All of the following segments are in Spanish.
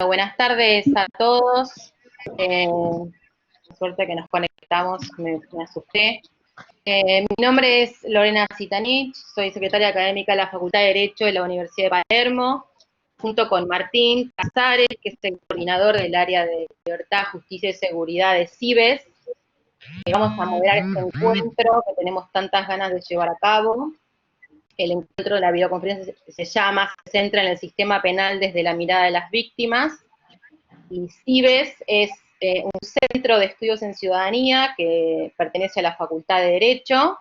Buenas tardes a todos. Suerte que nos conectamos, me asusté. Mi nombre es Lorena Zitanich, soy secretaria académica de la Facultad de Derecho de la Universidad de Palermo, junto con Martín Casares, que es el coordinador del área de Libertad, Justicia y Seguridad de CIBES. Vamos a moderar este encuentro que tenemos tantas ganas de llevar a cabo. El encuentro de la videoconferencia se centra en el sistema penal desde la mirada de las víctimas, y CIBES es un centro de estudios en ciudadanía que pertenece a la Facultad de Derecho,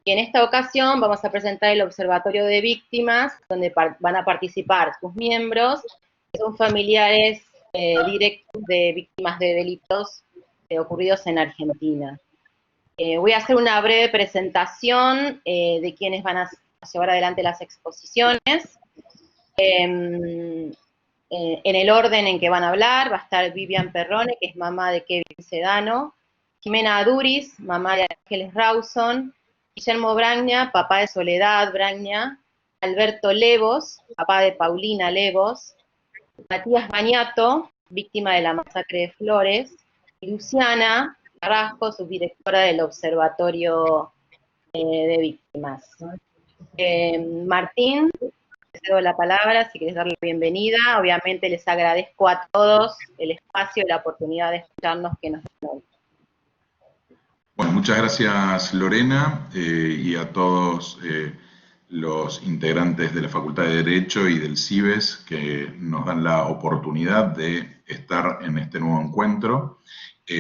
y en esta ocasión vamos a presentar el Observatorio de Víctimas, donde van a participar sus miembros, que son familiares directos de víctimas de delitos ocurridos en Argentina. Voy a hacer una breve presentación de quienes van a llevar adelante las exposiciones. En el orden en que van a hablar, va a estar Vivian Perrone, que es mamá de Kevin Sedano, Jimena Aduris, mamá de Ángeles Rawson, Guillermo Bragna, papá de Soledad Bragna, Alberto Levos, papá de Paulina Levos, Matías Bañato, víctima de la masacre de Flores, y Luciana Carrasco, subdirectora del Observatorio de Víctimas. Martín, te cedo la palabra, si quieres darle la bienvenida. Obviamente les agradezco a todos el espacio y la oportunidad de escucharnos que nos dan hoy. Bueno, muchas gracias Lorena y a todos los integrantes de la Facultad de Derecho y del CIBES que nos dan la oportunidad de estar en este nuevo encuentro.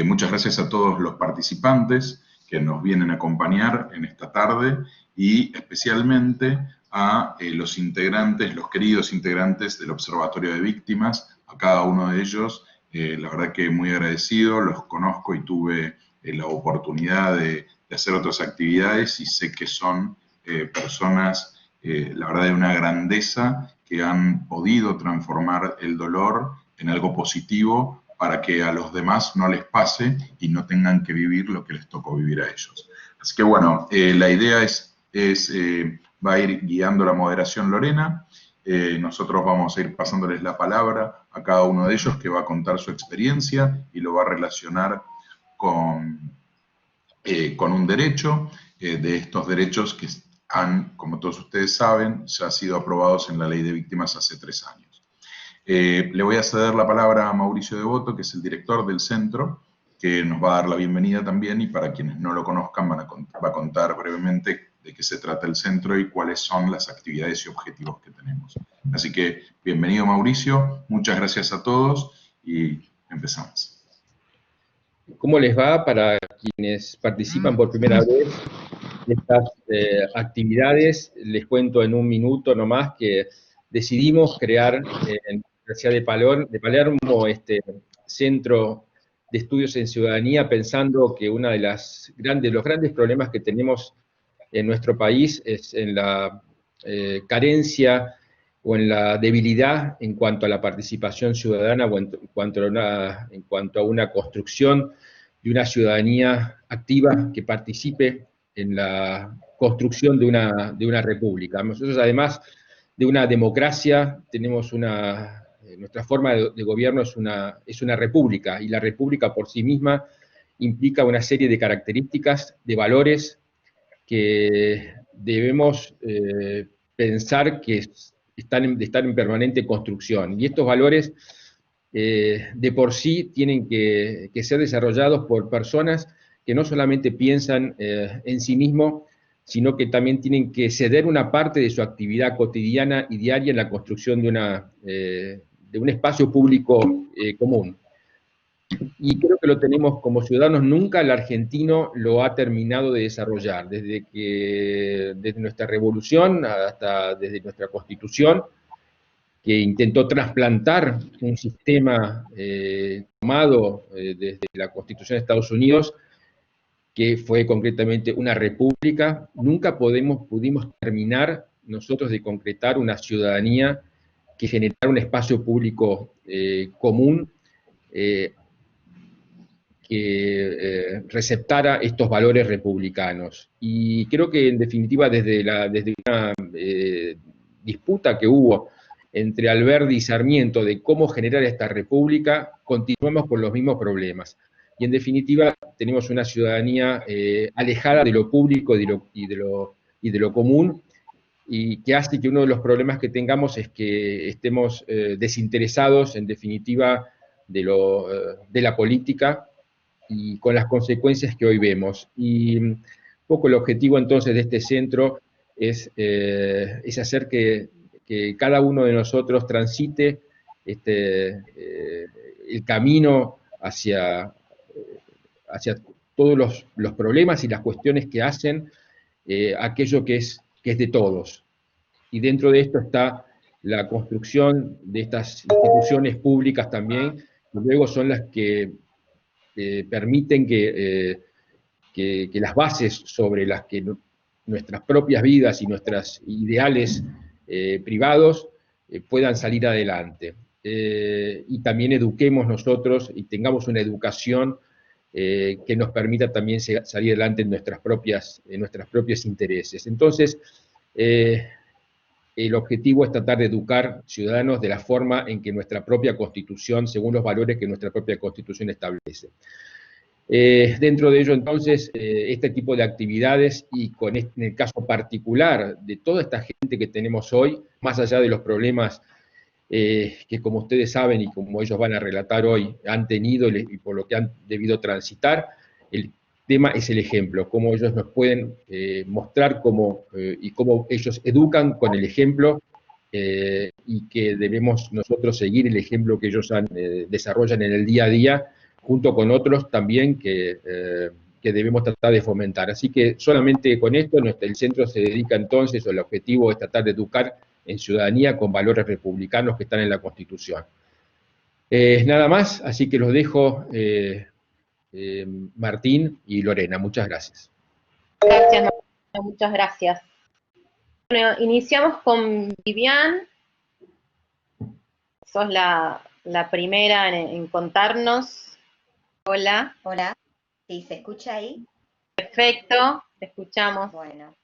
Muchas gracias a todos los participantes que nos vienen a acompañar en esta tarde y especialmente a los integrantes, los queridos integrantes del Observatorio de Víctimas, a cada uno de ellos, la verdad que muy agradecido, los conozco y tuve la oportunidad de hacer otras actividades y sé que son personas, la verdad, de una grandeza que han podido transformar el dolor en algo positivo para que a los demás no les pase y no tengan que vivir lo que les tocó vivir a ellos. Así que bueno, la idea va a ir guiando la moderación Lorena. Nosotros vamos a ir pasándoles la palabra a cada uno de ellos que va a contar su experiencia y lo va a relacionar con un derecho, de estos derechos que han, como todos ustedes saben, ya han sido aprobados en la Ley de Víctimas hace 3 años. Le voy a ceder la palabra a Mauricio Devoto, que es el director del centro, que nos va a dar la bienvenida también, y para quienes no lo conozcan va a contar brevemente de qué se trata el centro y cuáles son las actividades y objetivos que tenemos. Así que, bienvenido Mauricio, muchas gracias a todos y empezamos. ¿Cómo les va? Para quienes participan por primera vez de estas actividades, les cuento en un minuto nomás que decidimos crear en la Universidad de Palermo este centro de estudios en ciudadanía, pensando que uno de los grandes problemas que tenemos en nuestro país es en la carencia o en la debilidad en cuanto a la participación ciudadana o en cuanto a una construcción de una ciudadanía activa que participe en la construcción de una república. Nosotros, además de una democracia, tenemos nuestra forma de gobierno es una república, y la república por sí misma implica una serie de características, de valores que debemos pensar que están en permanente construcción. Y estos valores de por sí tienen que ser desarrollados por personas que no solamente piensan en sí mismos, sino que también tienen que ceder una parte de su actividad cotidiana y diaria en la construcción de un espacio público común. Y creo que lo tenemos como ciudadanos, nunca el argentino lo ha terminado de desarrollar, desde nuestra revolución hasta desde nuestra constitución, que intentó trasplantar un sistema tomado desde la Constitución de Estados Unidos, que fue concretamente una república. Nunca pudimos terminar nosotros de concretar una ciudadanía que generara un espacio público común, que receptara estos valores republicanos. Y creo que, en definitiva, desde una disputa que hubo entre Alberdi y Sarmiento de cómo generar esta república, continuamos con los mismos problemas. Y en definitiva, tenemos una ciudadanía alejada de lo público y de lo común, y que hace que uno de los problemas que tengamos es que estemos desinteresados, en definitiva, de la política y con las consecuencias que hoy vemos. Y un poco el objetivo entonces de este centro es hacer que cada uno de nosotros transite el camino hacia todos los problemas y las cuestiones que hacen aquello que es de todos. Y dentro de esto está la construcción de estas instituciones públicas también, que luego son las que permiten que las bases sobre las que nuestras propias vidas y nuestros ideales privados puedan salir adelante. Y también eduquemos nosotros y tengamos una educación que nos permita también salir adelante en nuestros propios intereses. Entonces, el objetivo es tratar de educar ciudadanos de la forma en que nuestra propia Constitución, según los valores que nuestra propia Constitución establece. Dentro de ello, entonces, este tipo de actividades y en el caso particular de toda esta gente que tenemos hoy, más allá de los problemas que, como ustedes saben y como ellos van a relatar hoy, han tenido y por lo que han debido transitar, el tema es el ejemplo, cómo ellos nos pueden mostrar y cómo ellos educan con el ejemplo y que debemos nosotros seguir el ejemplo que ellos desarrollan en el día a día, junto con otros también que debemos tratar de fomentar. Así que solamente con esto el centro se dedica entonces, o el objetivo es tratar de educar en ciudadanía con valores republicanos que están en la Constitución. Nada más, así que los dejo, Martín y Lorena. Muchas gracias. Gracias, Martín, muchas gracias. Bueno, iniciamos con Vivian. Sos la primera en contarnos. Hola. Hola, ¿sí se escucha ahí? Perfecto, te escuchamos. Bueno,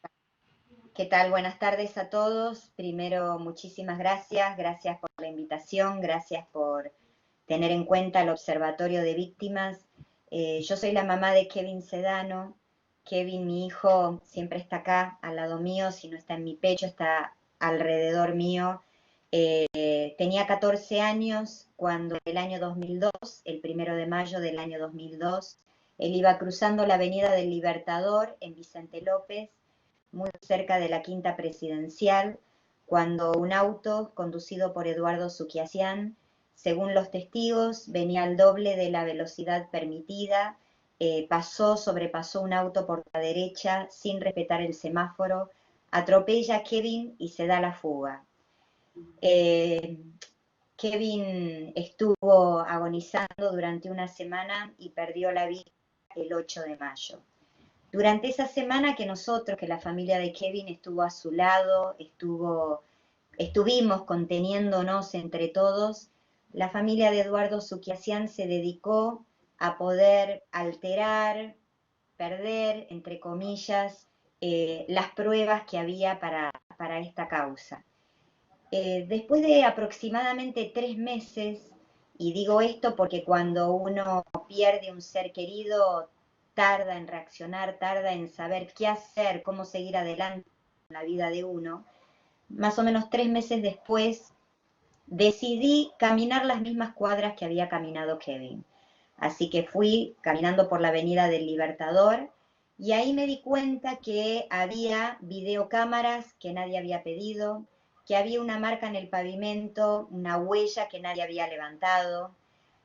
¿qué tal? Buenas tardes a todos. Primero, muchísimas gracias. Gracias por la invitación, gracias por tener en cuenta el Observatorio de Víctimas. Yo soy la mamá de Kevin Sedano. Kevin, mi hijo, siempre está acá, al lado mío. Si no está en mi pecho, está alrededor mío. Tenía 14 años cuando el año 2002, el 1 de mayo del año 2002, él iba cruzando la Avenida del Libertador en Vicente López, muy cerca de la Quinta Presidencial, cuando un auto conducido por Eduardo Suquiasián, según los testigos, venía al doble de la velocidad permitida, sobrepasó un auto por la derecha sin respetar el semáforo, atropella a Kevin y se da la fuga. Kevin estuvo agonizando durante una semana y perdió la vida el 8 de mayo. Durante esa semana que la familia de Kevin estuvo a su lado, estuvimos conteniéndonos entre todos, la familia de Eduardo Suquiasián se dedicó a poder alterar, perder, entre comillas, las pruebas que había para esta causa. Después de aproximadamente 3 meses, y digo esto porque cuando uno pierde un ser querido, tarda en reaccionar, tarda en saber qué hacer, cómo seguir adelante en la vida de uno, más o menos 3 meses después, decidí caminar las mismas cuadras que había caminado Kevin. Así que fui caminando por la Avenida del Libertador, y ahí me di cuenta que había videocámaras que nadie había pedido, que había una marca en el pavimento, una huella que nadie había levantado.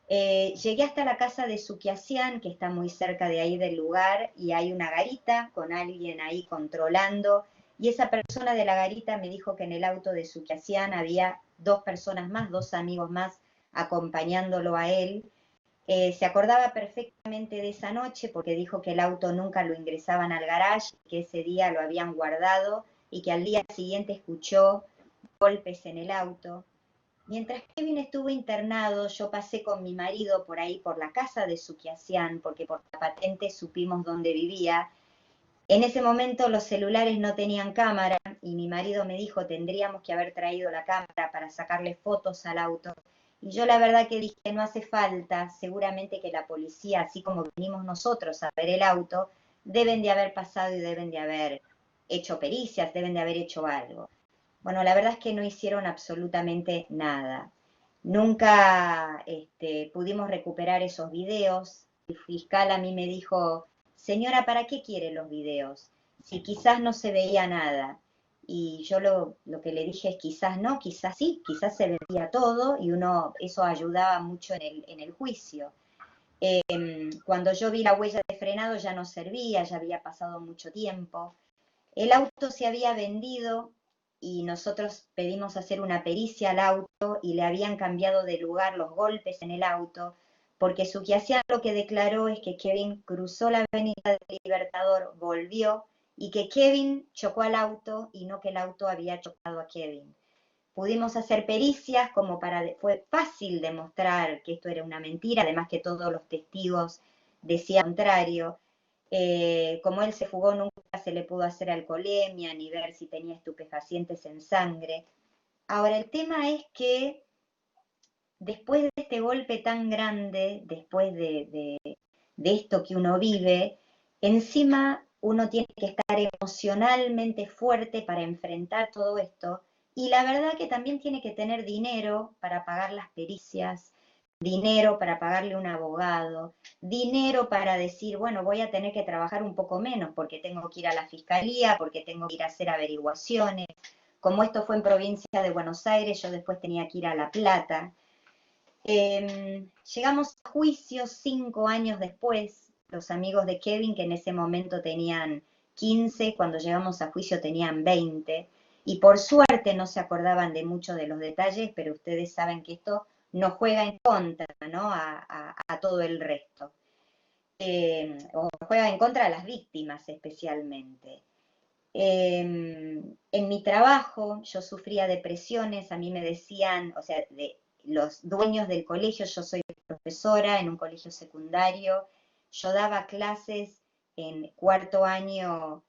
Llegué hasta la casa de Suquiasián, que está muy cerca de ahí del lugar, y hay una garita con alguien ahí controlando, y esa persona de la garita me dijo que en el auto de Suquiasián había 2 personas más, 2 amigos más acompañándolo a él. Se acordaba perfectamente de esa noche porque dijo que el auto nunca lo ingresaban al garage, que ese día lo habían guardado y que al día siguiente escuchó golpes en el auto. Mientras Kevin estuvo internado, yo pasé con mi marido por ahí, por la casa de Suquiasián, porque por la patente supimos dónde vivía, En ese momento los celulares no tenían cámara y mi marido me dijo tendríamos que haber traído la cámara para sacarle fotos al auto. Y yo la verdad que dije no hace falta, seguramente que la policía, así como venimos nosotros a ver el auto, deben de haber pasado y deben de haber hecho pericias, deben de haber hecho algo. Bueno, la verdad es que no hicieron absolutamente nada. Nunca pudimos recuperar esos videos. El fiscal a mí me dijo, señora, ¿para qué quiere los videos? Si quizás no se veía nada. Y yo lo que le dije es quizás no, quizás sí, quizás se veía todo y eso ayudaba mucho en el juicio. Cuando yo vi la huella de frenado ya no servía, ya había pasado mucho tiempo. El auto se había vendido y nosotros pedimos hacer una pericia al auto y le habían cambiado de lugar los golpes en el auto, porque Suquiasian lo que declaró es que Kevin cruzó la avenida del Libertador, volvió, y que Kevin chocó al auto y no que el auto había chocado a Kevin. Pudimos hacer pericias fue fácil demostrar que esto era una mentira, además que todos los testigos decían lo contrario. Como él se fugó, nunca se le pudo hacer alcoholemia ni ver si tenía estupefacientes en sangre. Ahora, el tema es que después de este golpe tan grande, después de esto que uno vive, encima uno tiene que estar emocionalmente fuerte para enfrentar todo esto, y la verdad que también tiene que tener dinero para pagar las pericias, dinero para pagarle un abogado, dinero para decir, bueno, voy a tener que trabajar un poco menos porque tengo que ir a la fiscalía, porque tengo que ir a hacer averiguaciones. Como esto fue en provincia de Buenos Aires, yo después tenía que ir a La Plata. Llegamos a juicio 5 años después, los amigos de Kevin, que en ese momento tenían 15, cuando llegamos a juicio tenían 20, y por suerte no se acordaban de muchos de los detalles, pero ustedes saben que esto nos juega en contra, ¿no? a todo el resto. O juega en contra a las víctimas especialmente. En mi trabajo yo sufría depresiones, a mí me decían, o sea, de los dueños del colegio, yo soy profesora en un colegio secundario, yo daba clases en cuarto año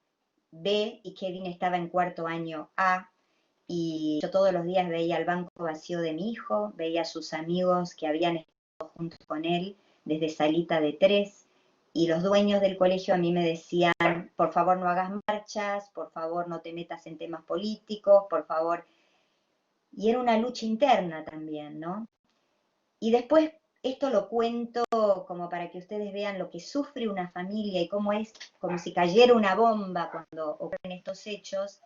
B y Kevin estaba en cuarto año A, y yo todos los días veía el banco vacío de mi hijo, veía a sus amigos que habían estado juntos con él desde salita de 3, y los dueños del colegio a mí me decían, por favor no hagas marchas, por favor no te metas en temas políticos, por favor. Y era una lucha interna también, ¿no? Y después esto lo cuento como para que ustedes vean lo que sufre una familia y cómo es como si cayera una bomba cuando ocurren estos hechos.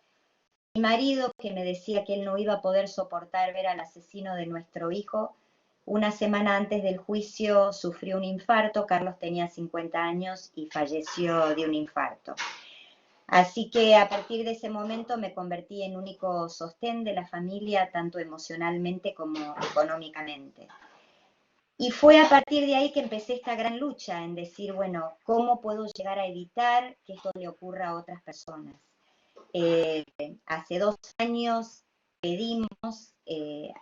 Mi marido, que me decía que él no iba a poder soportar ver al asesino de nuestro hijo, una semana antes del juicio sufrió un infarto. Carlos tenía 50 años y falleció de un infarto. Así que a partir de ese momento me convertí en único sostén de la familia, tanto emocionalmente como económicamente. Y fue a partir de ahí que empecé esta gran lucha en decir, bueno, ¿cómo puedo llegar a evitar que esto le ocurra a otras personas? Hace 2 años pedimos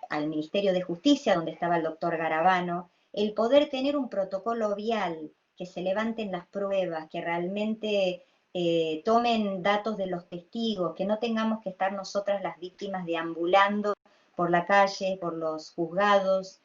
al Ministerio de Justicia, donde estaba el doctor Garabano, el poder tener un protocolo vial, que se levanten las pruebas, que realmente tomen datos de los testigos, que no tengamos que estar nosotras las víctimas deambulando por la calle, por los juzgados,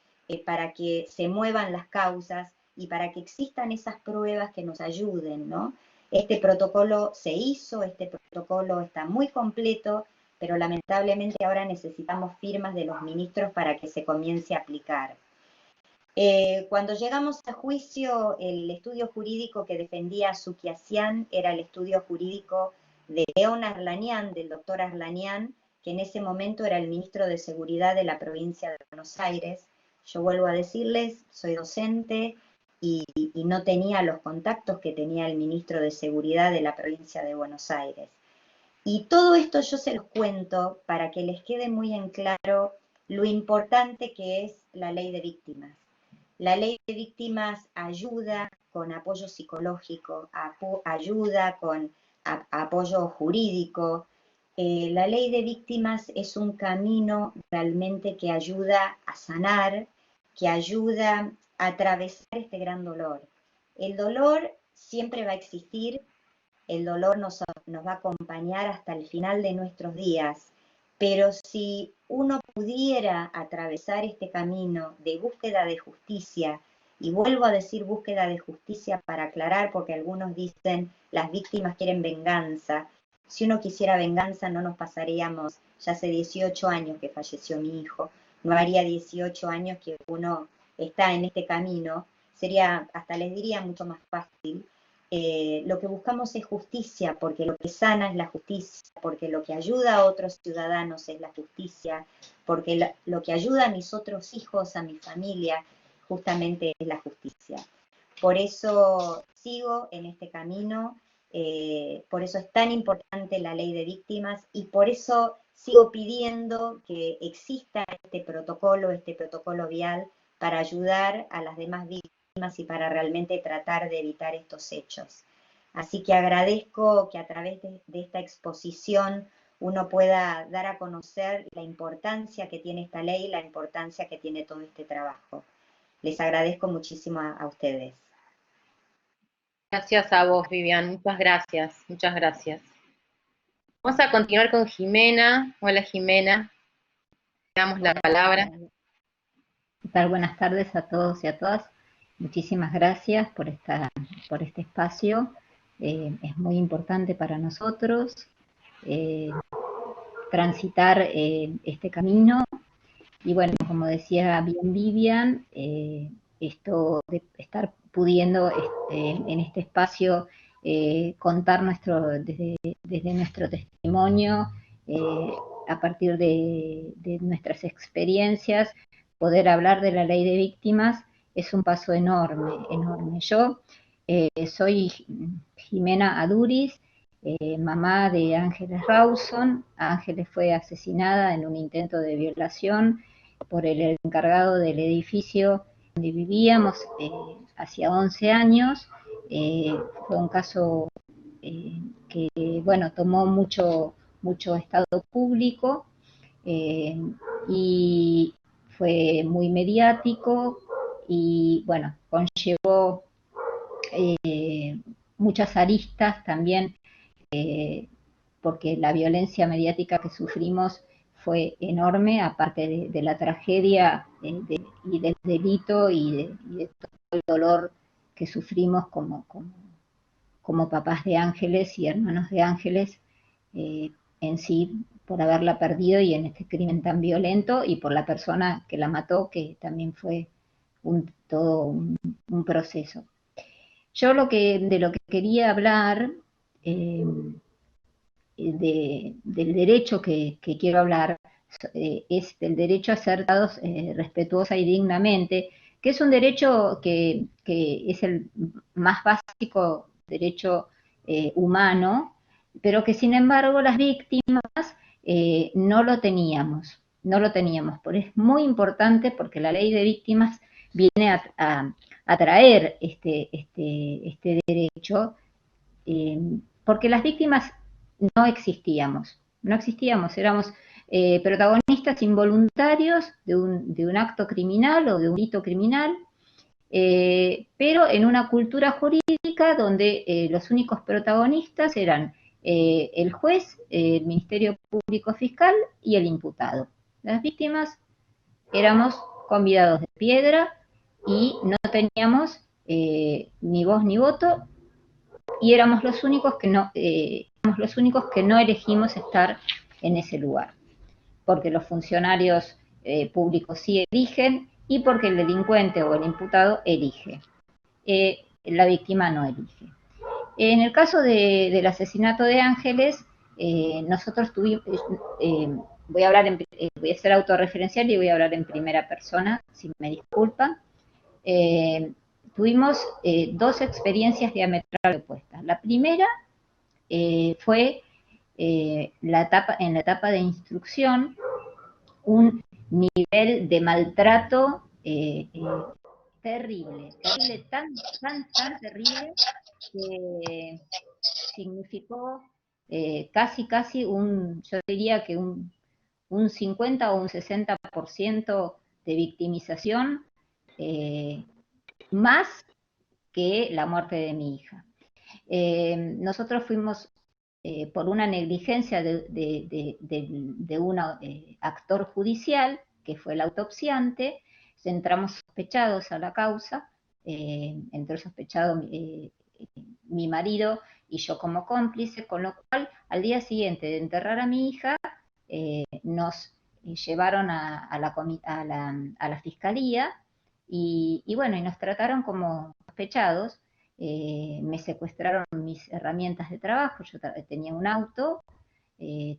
para que se muevan las causas y para que existan esas pruebas que nos ayuden, ¿no? Este protocolo se hizo, este protocolo está muy completo, pero lamentablemente ahora necesitamos firmas de los ministros para que se comience a aplicar. Cuando llegamos a juicio, el estudio jurídico que defendía Suquiasian era el estudio jurídico de León Arlanian, del doctor Arlanian, que en ese momento era el ministro de Seguridad de la provincia de Buenos Aires. Yo vuelvo a decirles, soy docente y no tenía los contactos que tenía el ministro de Seguridad de la provincia de Buenos Aires. Y todo esto yo se los cuento para que les quede muy en claro lo importante que es la ley de víctimas. La ley de víctimas ayuda con apoyo psicológico, ayuda con apoyo jurídico. La ley de víctimas es un camino realmente que ayuda a sanar, que ayuda a atravesar este gran dolor. El dolor siempre va a existir, el dolor nos va a acompañar hasta el final de nuestros días, pero si uno pudiera atravesar este camino de búsqueda de justicia, y vuelvo a decir búsqueda de justicia para aclarar, porque algunos dicen las víctimas quieren venganza. Si uno quisiera venganza no nos pasaríamos, ya hace 18 años que falleció mi hijo, no haría 18 años que uno está en este camino, sería, hasta les diría, mucho más fácil. Lo que buscamos es justicia, porque lo que sana es la justicia, porque lo que ayuda a otros ciudadanos es la justicia, porque lo que ayuda a mis otros hijos, a mi familia, justamente es la justicia. Por eso sigo en este camino, por eso es tan importante la ley de víctimas y por eso sigo pidiendo que exista este protocolo vial para ayudar a las demás víctimas y para realmente tratar de evitar estos hechos. Así que agradezco que a través de esta exposición uno pueda dar a conocer la importancia que tiene esta ley, la importancia que tiene todo este trabajo. Les agradezco muchísimo a ustedes. Gracias a vos, Vivian, muchas gracias, muchas gracias. Vamos a continuar con Jimena. Hola, Jimena. Te damos la palabra. ¿Qué tal? Buenas tardes a todos y a todas. Muchísimas gracias por este espacio. Es muy importante para nosotros transitar este camino. Y bueno, como decía bien Vivian, esto de estar pudiendo en este espacio contar desde nuestro testimonio, a partir de nuestras experiencias, poder hablar de la ley de víctimas es un paso enorme, enorme. Yo soy Jimena Aduriz, mamá de Ángeles Rawson. Ángeles fue asesinada en un intento de violación por el encargado del edificio donde vivíamos hacía 11 años. Fue un caso que, bueno, tomó mucho estado público y fue muy mediático y, bueno, conllevó muchas aristas también, porque la violencia mediática que sufrimos fue enorme, aparte de la tragedia y del delito y de todo el dolor que sufrimos como papás de Ángeles y hermanos de Ángeles en sí, por haberla perdido y en este crimen tan violento, y por la persona que la mató, que también fue todo un proceso. Yo de lo que quería hablar, del derecho que quiero hablar, es del derecho a ser tratados respetuosa y dignamente, que es un derecho que es el más básico derecho humano, pero que sin embargo las víctimas no lo teníamos. Es muy importante porque la ley de víctimas viene a traer este derecho, porque las víctimas no existíamos, éramos protagonistas involuntarios de un acto criminal o de un delito criminal, pero en una cultura jurídica donde los únicos protagonistas eran el juez, el Ministerio Público Fiscal y el imputado. Las víctimas éramos convidados de piedra y no teníamos ni voz ni voto, y éramos los únicos que no elegimos estar en ese lugar, porque los funcionarios públicos sí eligen y porque el delincuente o el imputado elige. La víctima no elige. En el caso del asesinato de Ángeles, nosotros tuvimos, voy a ser autorreferencial y voy a hablar en primera persona, si me disculpan. Tuvimos dos experiencias diametralmente opuestas. La primera fue en la etapa de instrucción, un nivel de maltrato terrible, tan terrible, que significó casi yo diría que un 50 o un 60% de victimización, más que la muerte de mi hija. Nosotros fuimos por una negligencia de un actor judicial, que fue el autopsiante, entramos sospechados a la causa, entró sospechado mi marido y yo como cómplice, con lo cual al día siguiente de enterrar a mi hija, nos llevaron a la fiscalía y bueno, y nos trataron como sospechados. Me secuestraron mis herramientas de trabajo, yo tenía un auto,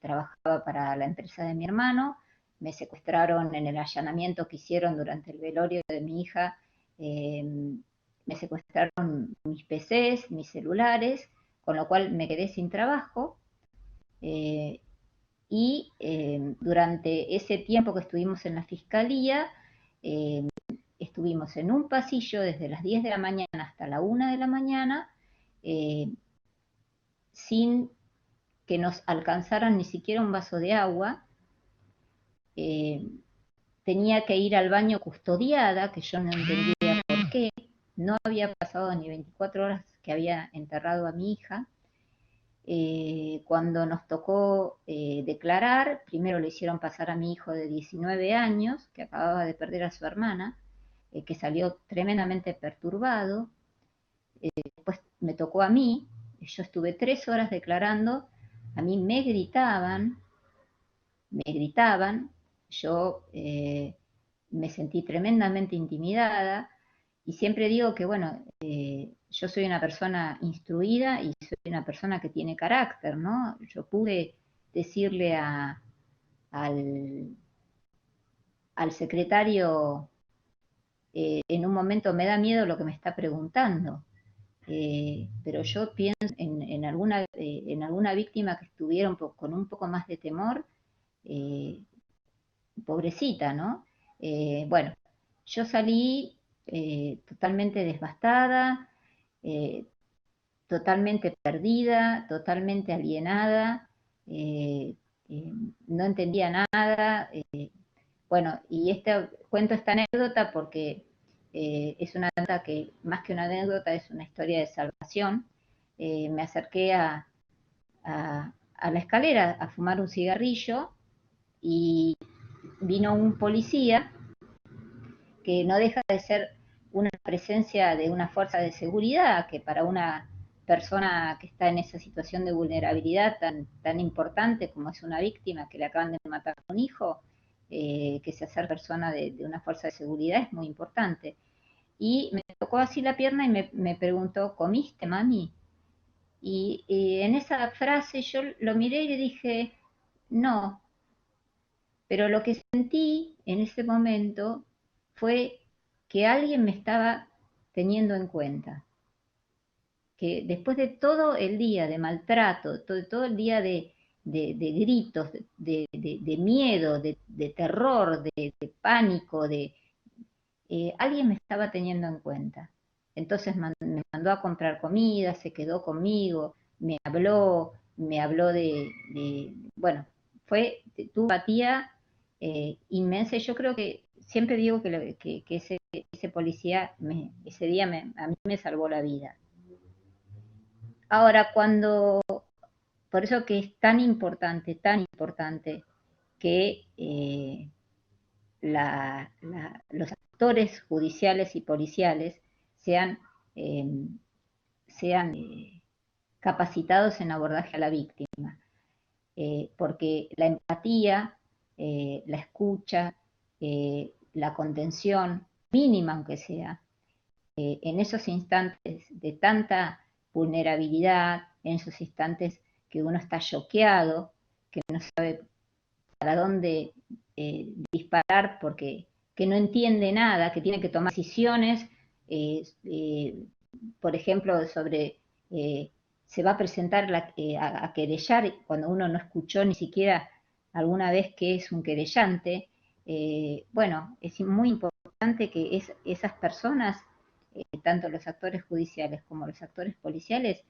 trabajaba para la empresa de mi hermano, me secuestraron en el allanamiento que hicieron durante el velorio de mi hija, me secuestraron mis PCs, mis celulares, con lo cual me quedé sin trabajo. Y durante ese tiempo que estuvimos en la fiscalía, estuvimos en un pasillo desde las 10 de la mañana hasta la 1 de la mañana, sin que nos alcanzaran ni siquiera un vaso de agua. Tenía que ir al baño custodiada, que yo no entendía por qué. No había pasado ni 24 horas que había enterrado a mi hija. Cuando nos tocó declarar, primero le hicieron pasar a mi hijo de 19 años, que acababa de perder a su hermana, que salió tremendamente perturbado. Después me tocó a mí, yo estuve 3 horas declarando, a mí me gritaban, yo me sentí tremendamente intimidada, y siempre digo que, bueno, yo soy una persona instruida y soy una persona que tiene carácter, ¿no? Yo pude decirle al secretario, en un momento me da miedo lo que me está preguntando, pero yo pienso en alguna víctima que estuviera con un poco más de temor, pobrecita, ¿no? Bueno, yo salí totalmente devastada, totalmente perdida, totalmente alienada, eh, no entendía nada. Bueno, y cuento esta anécdota porque es una anécdota que, más que una anécdota, es una historia de salvación. Me acerqué a la escalera a fumar un cigarrillo y vino un policía que no deja de ser una presencia de una fuerza de seguridad que para una persona que está en esa situación de vulnerabilidad tan importante como es una víctima que le acaban de matar a un hijo, que se hace persona de una fuerza de seguridad es muy importante. Y me tocó así la pierna y me preguntó, ¿comiste, mami? Y en esa frase yo lo miré y le dije, no, pero lo que sentí en ese momento fue que alguien me estaba teniendo en cuenta, que después de todo el día de maltrato, todo el día de gritos, de miedo, de terror, de pánico, alguien me estaba teniendo en cuenta. Entonces me mandó a comprar comida, se quedó conmigo, me habló bueno, tuvo empatía inmensa, y yo creo que siempre digo que ese policía ese día a mí me salvó la vida. Ahora, por eso que es tan importante que los actores judiciales y policiales sean, eh, sean capacitados en abordaje a la víctima, porque la empatía, la escucha, la contención, mínima aunque sea, en esos instantes de tanta vulnerabilidad, en esos instantes que uno está choqueado, que no sabe para dónde disparar porque que no entiende nada, que tiene que tomar decisiones, por ejemplo, sobre se va a presentar a querellar cuando uno no escuchó ni siquiera alguna vez qué es un querellante. Bueno, es muy importante que esas personas, tanto los actores judiciales como los actores policiales,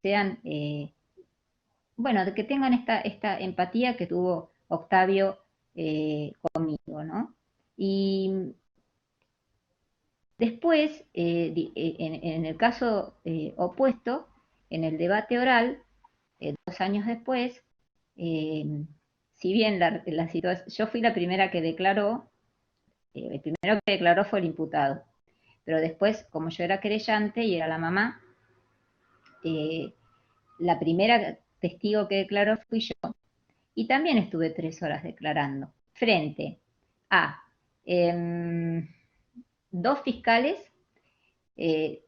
sean, bueno, de que tengan esta empatía que tuvo Octavio conmigo, ¿no? Y después, en el caso opuesto, en el debate oral, 2 años después, si bien la situación, yo fui la primera que declaró, el primero que declaró fue el imputado, pero después, como yo era querellante y era la mamá, la primera testigo que declaró fui yo, y también estuve 3 horas declarando, frente a 2 fiscales, 3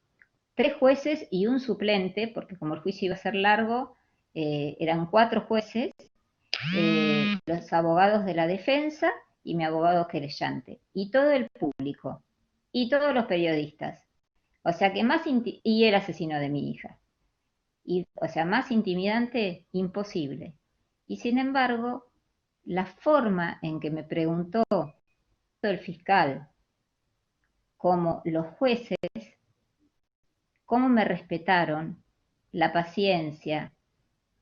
jueces y un suplente, porque como el juicio iba a ser largo, eran 4 jueces, los abogados de la defensa y mi abogado querellante, y todo el público, y todos los periodistas. O sea que y el asesino de mi hija. O sea, más intimidante, imposible. Y sin embargo, la forma en que me preguntó el fiscal, como los jueces, cómo me respetaron, la paciencia,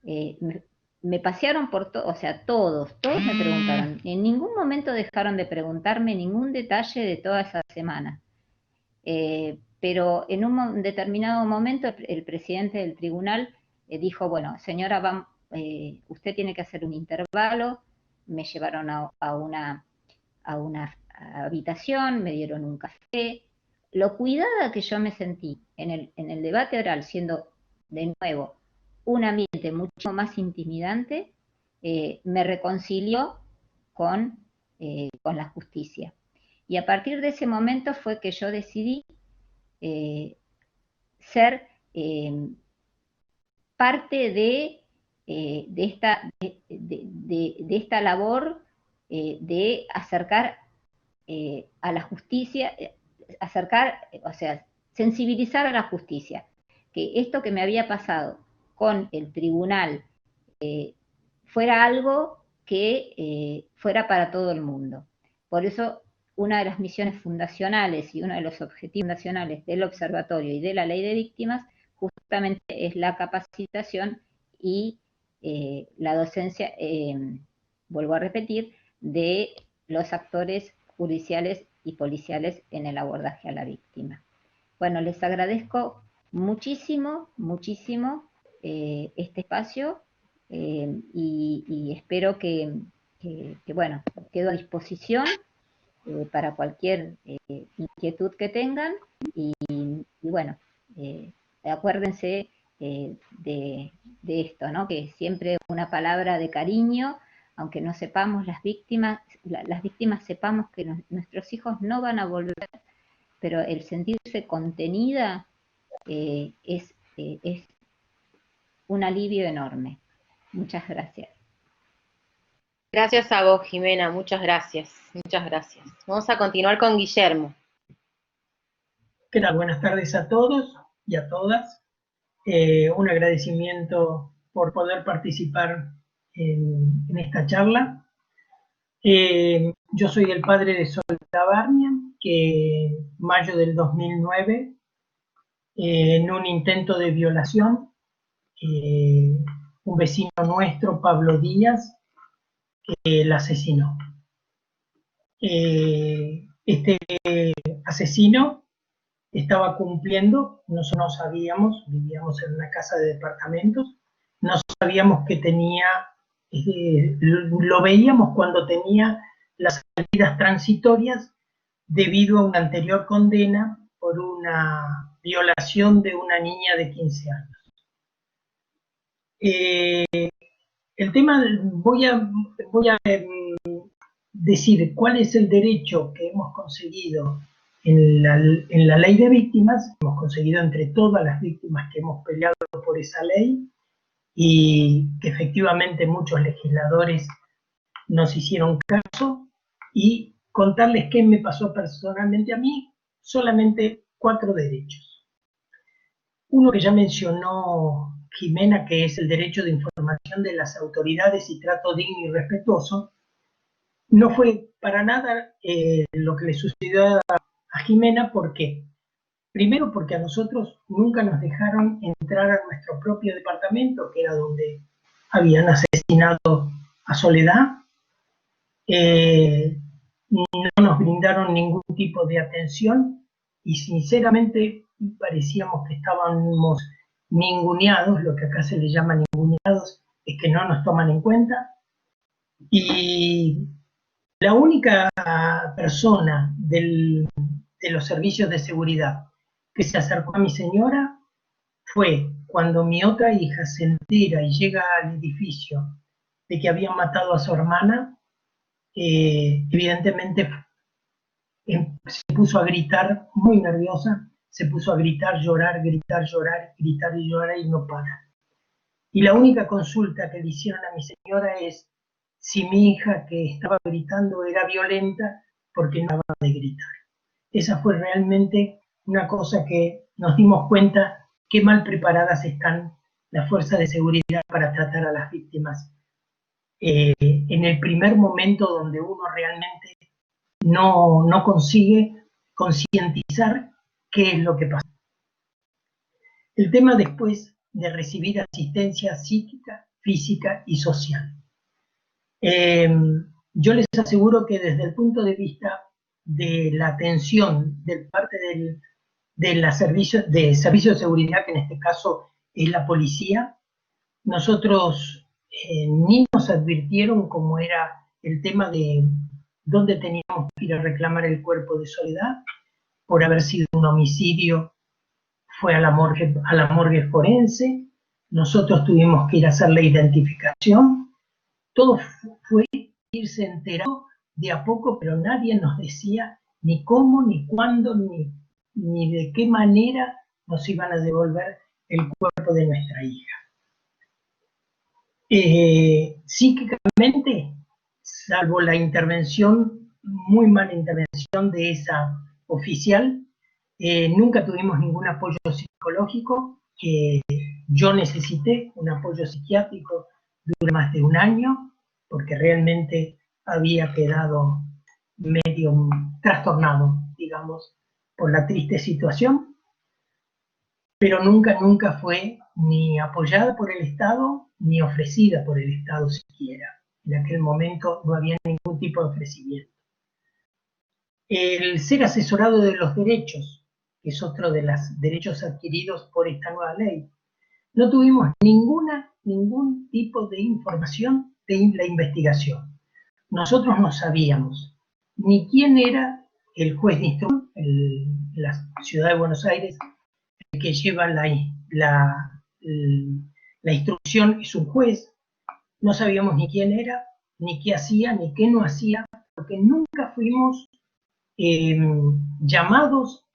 me pasearon por todo, o sea, todos me preguntaron. En ningún momento dejaron de preguntarme ningún detalle de toda esa semana. Pero en un determinado momento el presidente del tribunal dijo, bueno, señora, usted tiene que hacer un intervalo. Me llevaron a una habitación, me dieron un café. Lo cuidada que yo me sentí en el debate oral, siendo de nuevo un ambiente mucho más intimidante, me reconcilió con la justicia. Y a partir de ese momento fue que yo decidí ser parte de esta labor de acercar a la justicia, o sea, sensibilizar a la justicia, que esto que me había pasado con el tribunal fuera algo que fuera para todo el mundo. Por eso, una de las misiones fundacionales y uno de los objetivos fundacionales del observatorio y de la ley de víctimas justamente es la capacitación y la docencia, vuelvo a repetir, de los actores judiciales y policiales en el abordaje a la víctima. Bueno, les agradezco muchísimo, muchísimo este espacio y espero que, bueno, quedo a disposición para cualquier inquietud que tengan y bueno, acuérdense de esto, ¿no? Que siempre una palabra de cariño, aunque no sepamos las víctimas sepamos que nuestros hijos no van a volver, pero el sentirse contenida es un alivio enorme. Muchas gracias. Gracias a vos, Jimena, muchas gracias, muchas gracias. Vamos a continuar con Guillermo. ¿Qué tal? Buenas tardes a todos y a todas. Un agradecimiento por poder participar en esta charla. Yo soy el padre de Soledad Barnia, que en mayo del 2009, en un intento de violación, un vecino nuestro, Pablo Díaz, la asesinó. Este asesino estaba cumpliendo, nosotros no sabíamos, vivíamos en una casa de departamentos, no sabíamos que tenía, lo veíamos cuando tenía las salidas transitorias debido a una anterior condena por una violación de una niña de 15 años. El tema, voy a decir cuál es el derecho que hemos conseguido en la ley de víctimas. Hemos conseguido entre todas las víctimas que hemos peleado por esa ley y que efectivamente muchos legisladores nos hicieron caso, y contarles qué me pasó personalmente a mí. Solamente 4 derechos. Uno que ya mencionó Jimena, que es el derecho de información de las autoridades y trato digno y respetuoso. No fue para nada lo que le sucedió a Jimena. ¿Por qué? Primero, porque a nosotros nunca nos dejaron entrar a nuestro propio departamento, que era donde habían asesinado a Soledad. No nos brindaron ningún tipo de atención y sinceramente parecíamos que estábamos ninguneados, lo que acá se les llama ninguneados, es que no nos toman en cuenta. Y la única persona de los servicios de seguridad que se acercó a mi señora fue cuando mi otra hija se entera y llega al edificio de que habían matado a su hermana. Evidentemente se puso a gritar, muy nerviosa, se puso a gritar, llorar, gritar, llorar, gritar y llorar y no para. Y la única consulta que le hicieron a mi señora es si mi hija que estaba gritando era violenta porque no paraba de gritar. Esa fue realmente una cosa que nos dimos cuenta qué mal preparadas están las fuerzas de seguridad para tratar a las víctimas. En el primer momento donde uno realmente no consigue concientizar qué es lo que pasa. El tema después de recibir asistencia psíquica, física y social. Yo les aseguro que desde el punto de vista de la atención de parte de servicio de seguridad, que en este caso es la policía, nosotros ni nos advirtieron cómo era el tema de dónde teníamos que ir a reclamar el cuerpo de Soledad. Por haber sido un homicidio, fue a la morgue forense. Nosotros tuvimos que ir a hacer la identificación. Todo fue irse enterando de a poco, pero nadie nos decía ni cómo, ni cuándo, ni de qué manera nos iban a devolver el cuerpo de nuestra hija. Psíquicamente, salvo la intervención, muy mala intervención de esa oficial, nunca tuvimos ningún apoyo psicológico. Yo necesité un apoyo psiquiátrico durante más de un año, porque realmente había quedado medio trastornado, digamos, por la triste situación, pero nunca fue ni apoyada por el Estado, ni ofrecida por el Estado siquiera. En aquel momento no había ningún tipo de ofrecimiento. El ser asesorado de los derechos, que es otro de los derechos adquiridos por esta nueva ley, no tuvimos ningún tipo de información de la investigación. Nosotros no sabíamos ni quién era el juez de instrucción en la ciudad de Buenos Aires, el que lleva la instrucción es un juez. No sabíamos ni quién era, ni qué hacía, ni qué no hacía, porque nunca fuimos llamados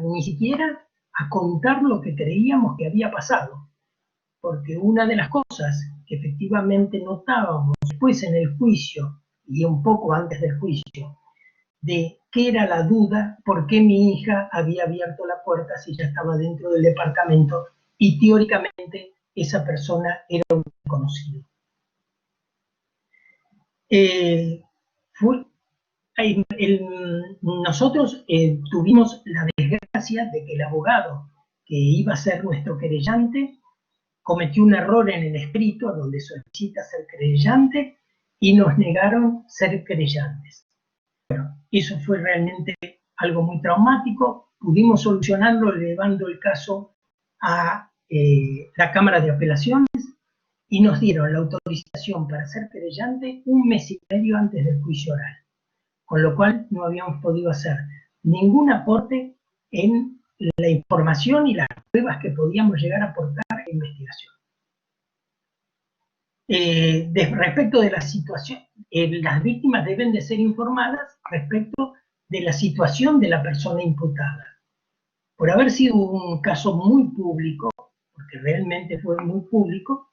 ni siquiera a contar lo que creíamos que había pasado. Porque una de las cosas que efectivamente notábamos después en el juicio, y un poco antes del juicio, de qué era la duda, por qué mi hija había abierto la puerta si ya estaba dentro del departamento, y teóricamente esa persona era un desconocido. Nosotros tuvimos la desgracia de que el abogado que iba a ser nuestro querellante cometió un error en el escrito donde solicita ser querellante y nos negaron ser querellantes. Bueno, eso fue realmente algo muy traumático. Pudimos solucionarlo elevando el caso a la Cámara de Apelaciones y nos dieron la autorización para ser querellante 1 mes y medio antes del juicio oral, con lo cual no habíamos podido hacer ningún aporte en la información y las pruebas que podíamos llegar a aportar a la investigación. Respecto de la situación, las víctimas deben de ser informadas respecto de la situación de la persona imputada. Por haber sido un caso muy público, porque realmente fue muy público,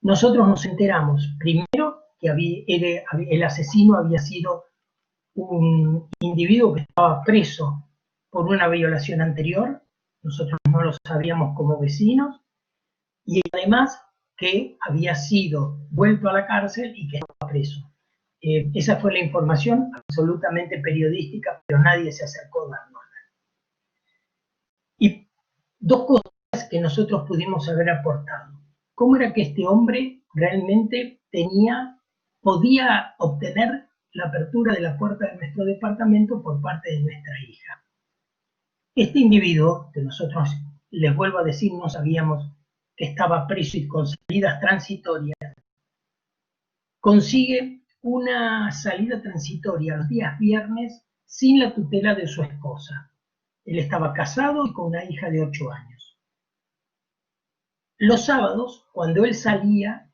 nosotros nos enteramos primero que el asesino había sido un individuo que estaba preso por una violación anterior. Nosotros no lo sabíamos como vecinos, y además que había sido vuelto a la cárcel y que estaba preso. Esa fue la información absolutamente periodística, pero nadie se acercó a darnos. Y 2 cosas que nosotros pudimos haber aportado. ¿Cómo era que este hombre realmente podía obtener la apertura de la puerta de nuestro departamento por parte de nuestra hija? Este individuo, que nosotros, les vuelvo a decir, no sabíamos que estaba preso y con salidas transitorias, consigue una salida transitoria los días viernes sin la tutela de su esposa. Él estaba casado y con una hija de 8 años. Los sábados, cuando él salía,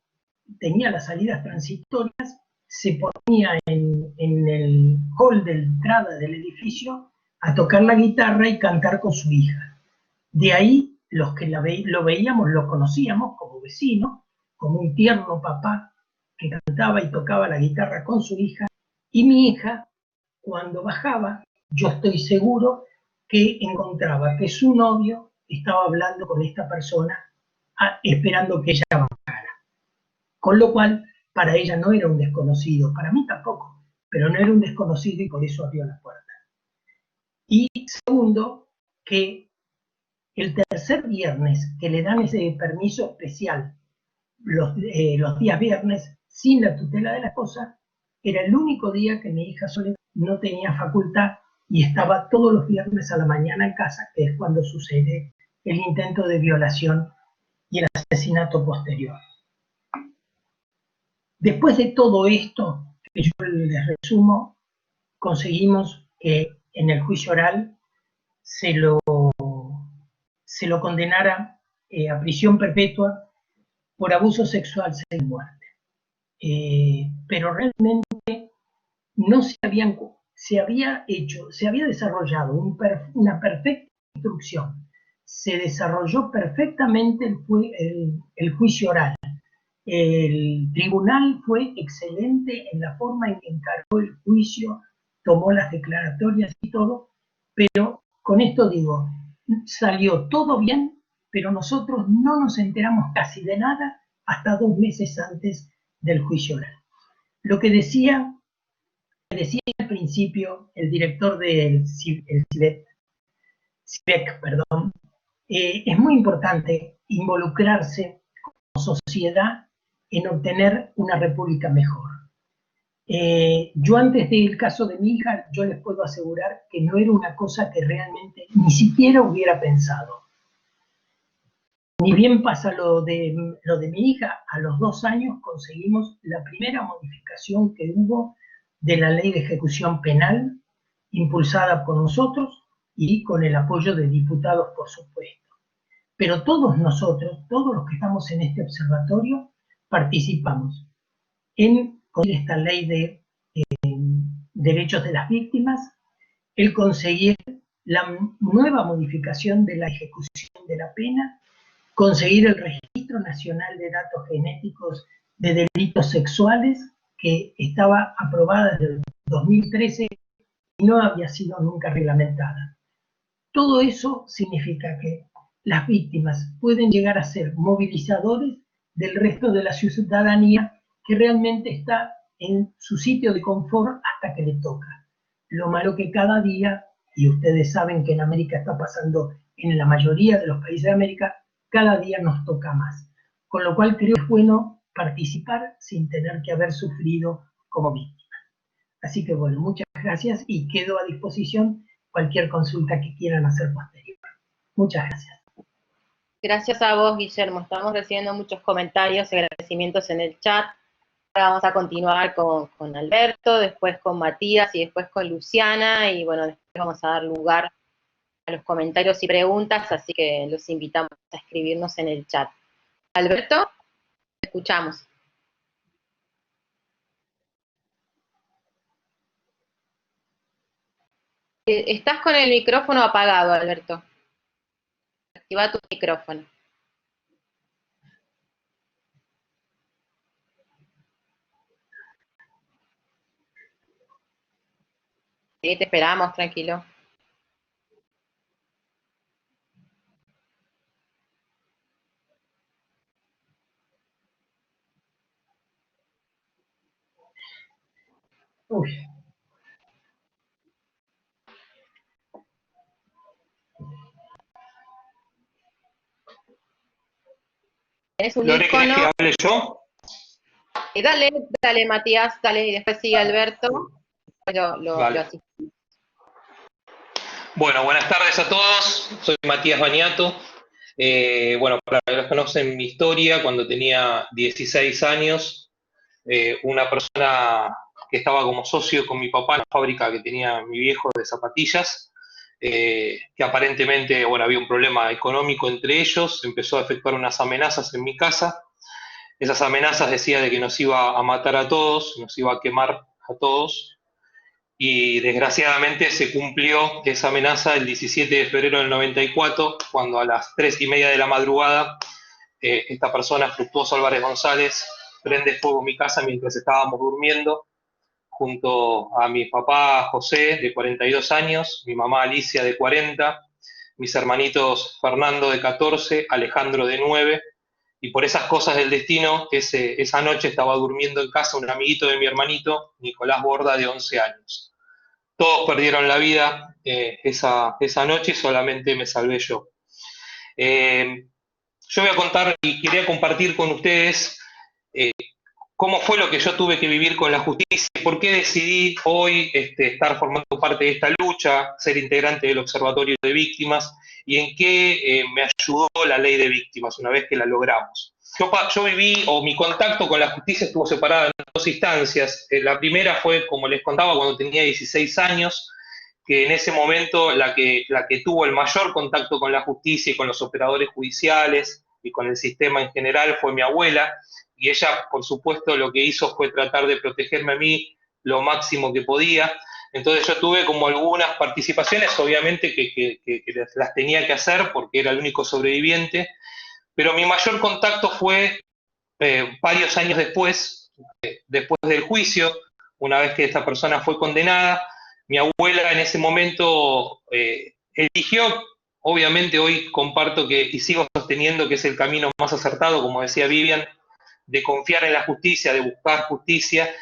tenía las salidas transitorias, se ponía en el hall de entrada del edificio a tocar la guitarra y cantar con su hija. De ahí, los que lo veíamos, lo conocíamos como vecino, como un tierno papá que cantaba y tocaba la guitarra con su hija, y mi hija, cuando bajaba, yo estoy seguro que encontraba que su novio estaba hablando con esta persona, esperando que ella bajara. Con lo cual, para ella no era un desconocido, para mí tampoco, pero no era un desconocido y por eso abrió la puerta. Y segundo, que el tercer viernes que le dan ese permiso especial, los días viernes, sin la tutela de la esposa, era el único día que mi hija Soledad no tenía facultad y estaba todos los viernes a la mañana en casa, que es cuando sucede el intento de violación y el asesinato posterior. Después de todo esto, que yo les resumo, conseguimos que en el juicio oral se lo condenara a prisión perpetua por abuso sexual sin muerte. Pero realmente no se había desarrollado una perfecta instrucción, se desarrolló perfectamente el juicio oral. El tribunal fue excelente en la forma en que encargó el juicio, tomó las declaratorias y todo, pero con esto digo, salió todo bien, pero nosotros no nos enteramos casi de nada hasta 2 meses antes del juicio oral. Lo que decía al principio el director del CIVEC, es muy importante involucrarse como sociedad en obtener una república mejor. Yo antes del caso de mi hija, yo les puedo asegurar que no era una cosa que realmente ni siquiera hubiera pensado. Ni bien pasa lo de mi hija, a los 2 años conseguimos la primera modificación que hubo de la ley de ejecución penal, impulsada por nosotros y con el apoyo de diputados, por supuesto. Pero todos nosotros, todos los que estamos en este observatorio, participamos en esta ley de derechos de las víctimas, el conseguir la nueva modificación de la ejecución de la pena, conseguir el Registro Nacional de Datos Genéticos de Delitos Sexuales, que estaba aprobada desde el 2013 y no había sido nunca reglamentada. Todo eso significa que las víctimas pueden llegar a ser movilizadores del resto de la ciudadanía que realmente está en su sitio de confort hasta que le toca. Lo malo que cada día, y ustedes saben que en América está pasando en la mayoría de los países de América, cada día nos toca más. Con lo cual creo que es bueno participar sin tener que haber sufrido como víctima. Así que bueno, muchas gracias y quedo a disposición cualquier consulta que quieran hacer posterior. Muchas gracias. Gracias a vos, Guillermo. Estamos recibiendo muchos comentarios y agradecimientos en el chat. Ahora vamos a continuar con Alberto, después con Matías y después con Luciana. Y bueno, después vamos a dar lugar a los comentarios y preguntas, así que los invitamos a escribirnos en el chat. Alberto, te escuchamos. Estás con el micrófono apagado, Alberto. Activa tu micrófono. Sí, te esperamos, tranquilo. Uy. ¿Tienes un Lore, ¿querés que icono? hable yo? Dale, Matías, dale, y después sigue Alberto. Lo así. Bueno, buenas tardes a todos. Soy Matías Baniato. Bueno, para los que conocen mi historia, cuando tenía 16 años, una persona que estaba como socio con mi papá en la fábrica que tenía mi viejo de zapatillas, que aparentemente, bueno, había un problema económico entre ellos, empezó a efectuar unas amenazas en mi casa. Esas amenazas decía de que nos iba a matar a todos, nos iba a quemar a todos, y desgraciadamente se cumplió esa amenaza el 17 de febrero del 94, cuando a las 3:30 de la madrugada, esta persona, Fructuoso Álvarez González, prende fuego en mi casa mientras estábamos durmiendo, junto a mi papá José, de 42 años, mi mamá Alicia, de 40, mis hermanitos Fernando, de 14, Alejandro, de 9, y por esas cosas del destino, esa noche estaba durmiendo en casa un amiguito de mi hermanito, Nicolás Borda, de 11 años. Todos perdieron la vida esa noche y solamente me salvé yo. Yo voy a contar y quería compartir con ustedes cómo fue lo que yo tuve que vivir con la justicia, por qué decidí hoy estar formando parte de esta lucha, ser integrante del Observatorio de Víctimas, y en qué me ayudó la ley de víctimas una vez que la logramos. Yo viví, o mi contacto con la justicia estuvo separada en dos instancias. La primera fue, como les contaba, cuando tenía 16 años, que en ese momento la que tuvo el mayor contacto con la justicia y con los operadores judiciales y con el sistema en general fue mi abuela, y ella, por supuesto, lo que hizo fue tratar de protegerme a mí lo máximo que podía. Entonces yo tuve como algunas participaciones, obviamente que las tenía que hacer porque era el único sobreviviente, pero mi mayor contacto fue varios años después del juicio, una vez que esta persona fue condenada. Mi abuela en ese momento eligió, obviamente hoy comparto y sigo sosteniendo que es el camino más acertado, como decía Vivian, de confiar en la justicia, de buscar justicia.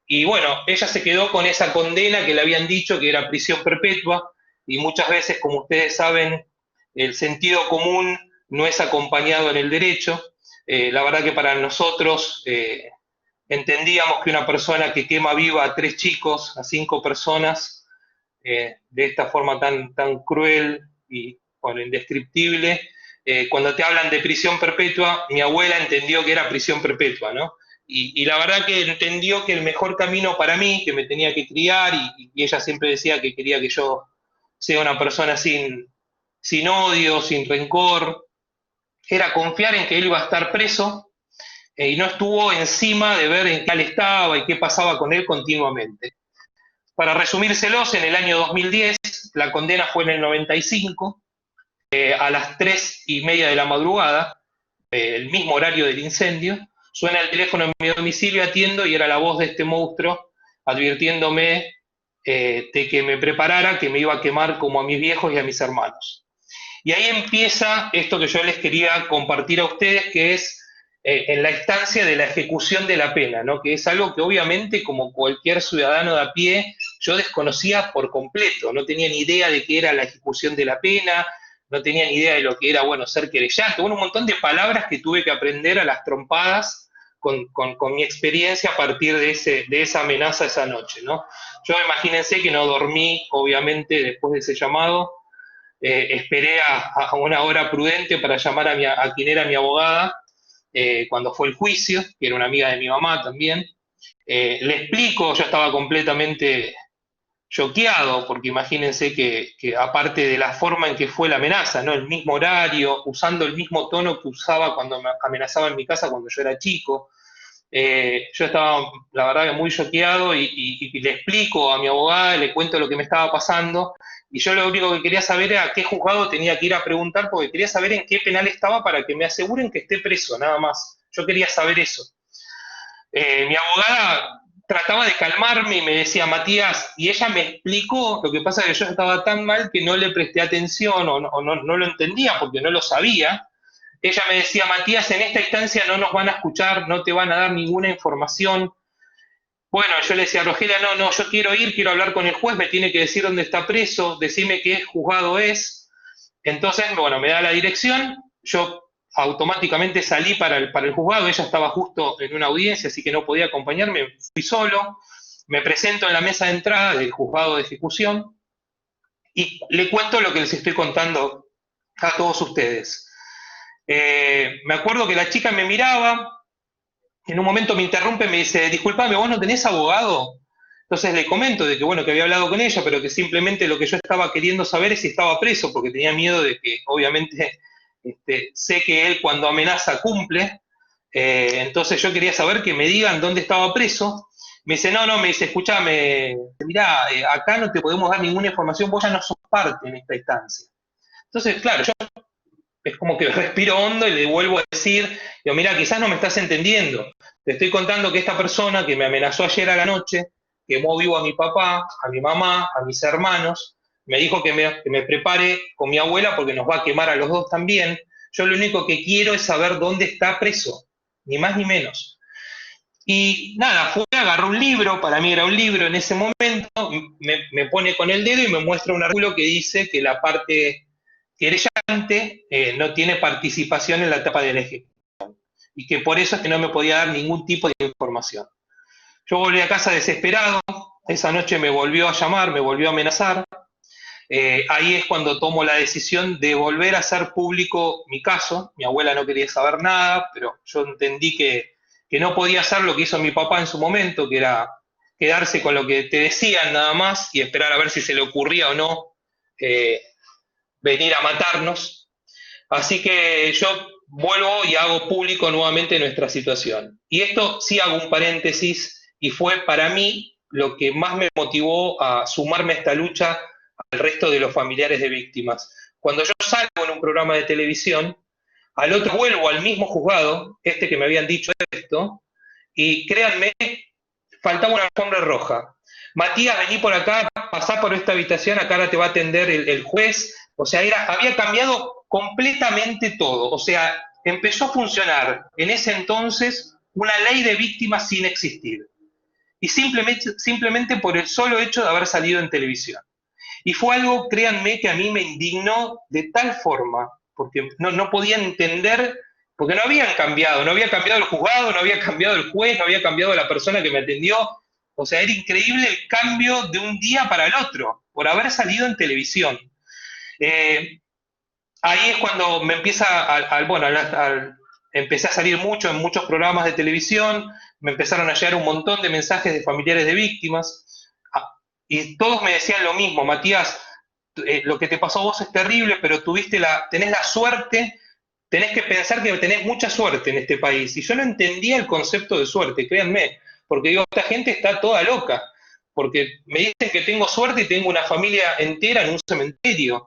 Y bueno, ella se quedó con esa condena que le habían dicho que era prisión perpetua, y muchas veces, como ustedes saben, el sentido común no es acompañado en el derecho. La verdad que para nosotros entendíamos que una persona que quema viva a 3 chicos, a 5 personas, de esta forma tan cruel y bueno, indescriptible, cuando te hablan de prisión perpetua, mi abuela entendió que era prisión perpetua, ¿no? Y la verdad que entendió que el mejor camino para mí, que me tenía que criar, y ella siempre decía que quería que yo sea una persona sin odio, sin rencor, era confiar en que él iba a estar preso, y no estuvo encima de ver en qué tal estaba y qué pasaba con él continuamente. Para resumírselos, en el año 2010, la condena fue en el 95, a las 3:30 de la madrugada, el mismo horario del incendio, suena el teléfono en mi domicilio, atiendo y era la voz de este monstruo advirtiéndome de que me preparara, que me iba a quemar como a mis viejos y a mis hermanos. Y ahí empieza esto que yo les quería compartir a ustedes, que es en la instancia de la ejecución de la pena, ¿no? Que es algo que obviamente, como cualquier ciudadano de a pie, yo desconocía por completo, no tenía ni idea de qué era la ejecución de la pena, no tenía ni idea de lo que era, bueno, ser querellante, un montón de palabras que tuve que aprender a las trompadas con mi experiencia a partir de esa amenaza esa noche, ¿no? Yo imagínense que no dormí, obviamente, después de ese llamado. Esperé a una hora prudente para llamar a quien era mi abogada cuando fue el juicio, que era una amiga de mi mamá también. Le explico, yo estaba completamente choqueado, porque imagínense que aparte de la forma en que fue la amenaza, ¿no? El mismo horario, usando el mismo tono que usaba cuando me amenazaba en mi casa cuando yo era chico. Yo estaba, la verdad, que muy choqueado y le explico a mi abogada, le cuento lo que me estaba pasando, y yo lo único que quería saber era a qué juzgado tenía que ir a preguntar, porque quería saber en qué penal estaba para que me aseguren que esté preso, nada más. Yo quería saber eso. Mi abogada trataba de calmarme y me decía, Matías, y ella me explicó, lo que pasa es que yo estaba tan mal que no le presté atención o no lo entendía porque no lo sabía. Ella me decía, Matías, en esta instancia no nos van a escuchar, no te van a dar ninguna información. Bueno, yo le decía a Rogelia, no, yo quiero ir, quiero hablar con el juez, me tiene que decir dónde está preso, decime qué juzgado es. Entonces, bueno, me da la dirección, yo automáticamente salí para el juzgado, ella estaba justo en una audiencia, así que no podía acompañarme, fui solo, me presento en la mesa de entrada del juzgado de ejecución y le cuento lo que les estoy contando a todos ustedes. Me acuerdo que la chica me miraba, en un momento me interrumpe y me dice, disculpame, ¿vos no tenés abogado? Entonces le comento de que, bueno, que había hablado con ella, pero que simplemente lo que yo estaba queriendo saber es si estaba preso, porque tenía miedo de que, obviamente, sé que él cuando amenaza cumple, entonces yo quería saber que me digan dónde estaba preso. Me dice, no, me dice, escúchame, mirá, acá no te podemos dar ninguna información, vos ya no sos parte en esta instancia. Entonces, claro, yo es como que respiro hondo y le vuelvo a decir, digo, mirá, quizás no me estás entendiendo. Te estoy contando que esta persona que me amenazó ayer a la noche, quemó vivo a mi papá, a mi mamá, a mis hermanos, me dijo que me prepare con mi abuela porque nos va a quemar a los dos también. Yo lo único que quiero es saber dónde está preso, ni más ni menos. Y nada, fue, agarró un libro, para mí era un libro en ese momento, me pone con el dedo y me muestra un artículo que dice que la parte querellante no tiene participación en la etapa de la ejecución y que por eso es que no me podía dar ningún tipo de información. Yo volví a casa desesperado, esa noche me volvió a llamar, me volvió a amenazar. Ahí es cuando tomo la decisión de volver a hacer público mi caso. Mi abuela no quería saber nada, pero yo entendí que no podía hacer lo que hizo mi papá en su momento, que era quedarse con lo que te decían nada más y esperar a ver si se le ocurría o no venir a matarnos. Así que yo vuelvo y hago público nuevamente nuestra situación. Y esto sí hago un paréntesis, y fue para mí lo que más me motivó a sumarme a esta lucha al resto de los familiares de víctimas. Cuando yo salgo en un programa de televisión, al otro vuelvo al mismo juzgado, que me habían dicho esto, y créanme, faltaba una alfombra roja. Matías, vení por acá, pasá por esta habitación, acá ahora te va a atender el juez. O sea, había cambiado completamente todo. O sea, empezó a funcionar en ese entonces una ley de víctimas sin existir. Y simplemente por el solo hecho de haber salido en televisión. Y fue algo, créanme, que a mí me indignó de tal forma, porque no podían entender, porque no había cambiado el juzgado, no había cambiado el juez, no había cambiado la persona que me atendió. O sea, era increíble el cambio de un día para el otro, por haber salido en televisión. Ahí es cuando me empecé a salir mucho en muchos programas de televisión, me empezaron a llegar un montón de mensajes de familiares de víctimas, y todos me decían lo mismo, Matías, lo que te pasó a vos es terrible, pero tenés la suerte, tenés que pensar que tenés mucha suerte en este país. Y yo no entendía el concepto de suerte, créanme, porque digo, esta gente está toda loca, porque me dicen que tengo suerte y tengo una familia entera en un cementerio.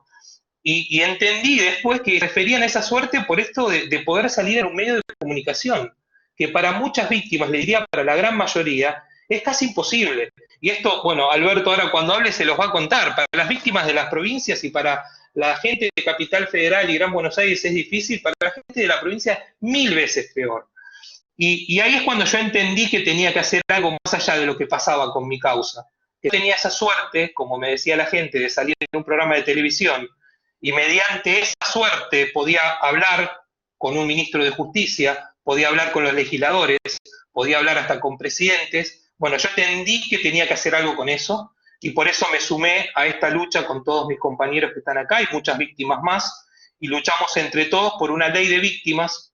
Y entendí después que referían a esa suerte por esto de poder salir en un medio de comunicación, que para muchas víctimas, le diría para la gran mayoría, es casi imposible. Y esto, bueno, Alberto ahora cuando hable se los va a contar. Para las víctimas de las provincias y para la gente de Capital Federal y Gran Buenos Aires es difícil, para la gente de la provincia 1000 veces peor. Y ahí es cuando yo entendí que tenía que hacer algo más allá de lo que pasaba con mi causa. Que tenía esa suerte, como me decía la gente, de salir en un programa de televisión, y mediante esa suerte podía hablar con un ministro de Justicia, podía hablar con los legisladores, podía hablar hasta con presidentes. Bueno, yo entendí que tenía que hacer algo con eso, y por eso me sumé a esta lucha con todos mis compañeros que están acá, y muchas víctimas más, y luchamos entre todos por una ley de víctimas,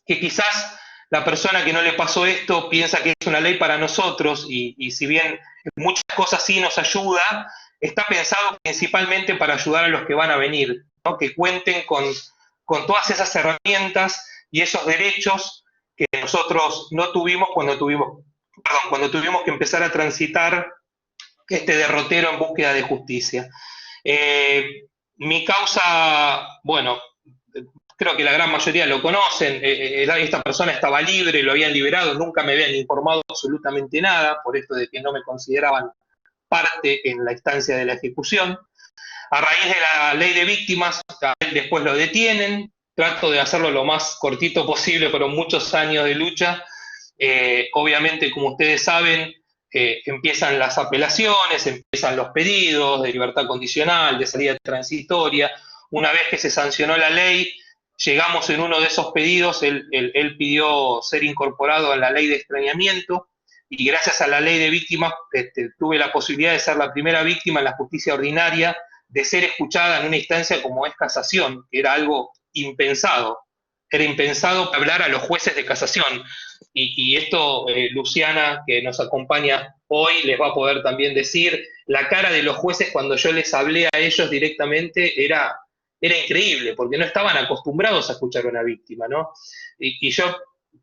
que quizás la persona que no le pasó esto piensa que es una ley para nosotros, y si bien muchas cosas sí nos ayuda, está pensado principalmente para ayudar a los que van a venir, ¿no? Que cuenten con todas esas herramientas y esos derechos que nosotros no tuvimos cuando tuvimos que empezar a transitar este derrotero en búsqueda de justicia. Mi causa, bueno, creo que la gran mayoría lo conocen, esta persona estaba libre, lo habían liberado, nunca me habían informado absolutamente nada, por esto de que no me consideraban parte en la instancia de la ejecución. A raíz de la ley de víctimas, después lo detienen, trato de hacerlo lo más cortito posible, pero muchos años de lucha. Obviamente, como ustedes saben, empiezan las apelaciones, empiezan los pedidos de libertad condicional, de salida transitoria. Una vez que se sancionó la ley, llegamos en uno de esos pedidos, él pidió ser incorporado a la ley de extrañamiento, y gracias a la ley de víctimas tuve la posibilidad de ser la primera víctima en la justicia ordinaria, de ser escuchada en una instancia como es casación, que era algo impensado. Era impensado hablar a los jueces de casación. Y esto, Luciana, que nos acompaña hoy, les va a poder también decir, la cara de los jueces cuando yo les hablé a ellos directamente era increíble, porque no estaban acostumbrados a escuchar a una víctima, ¿no? Y yo,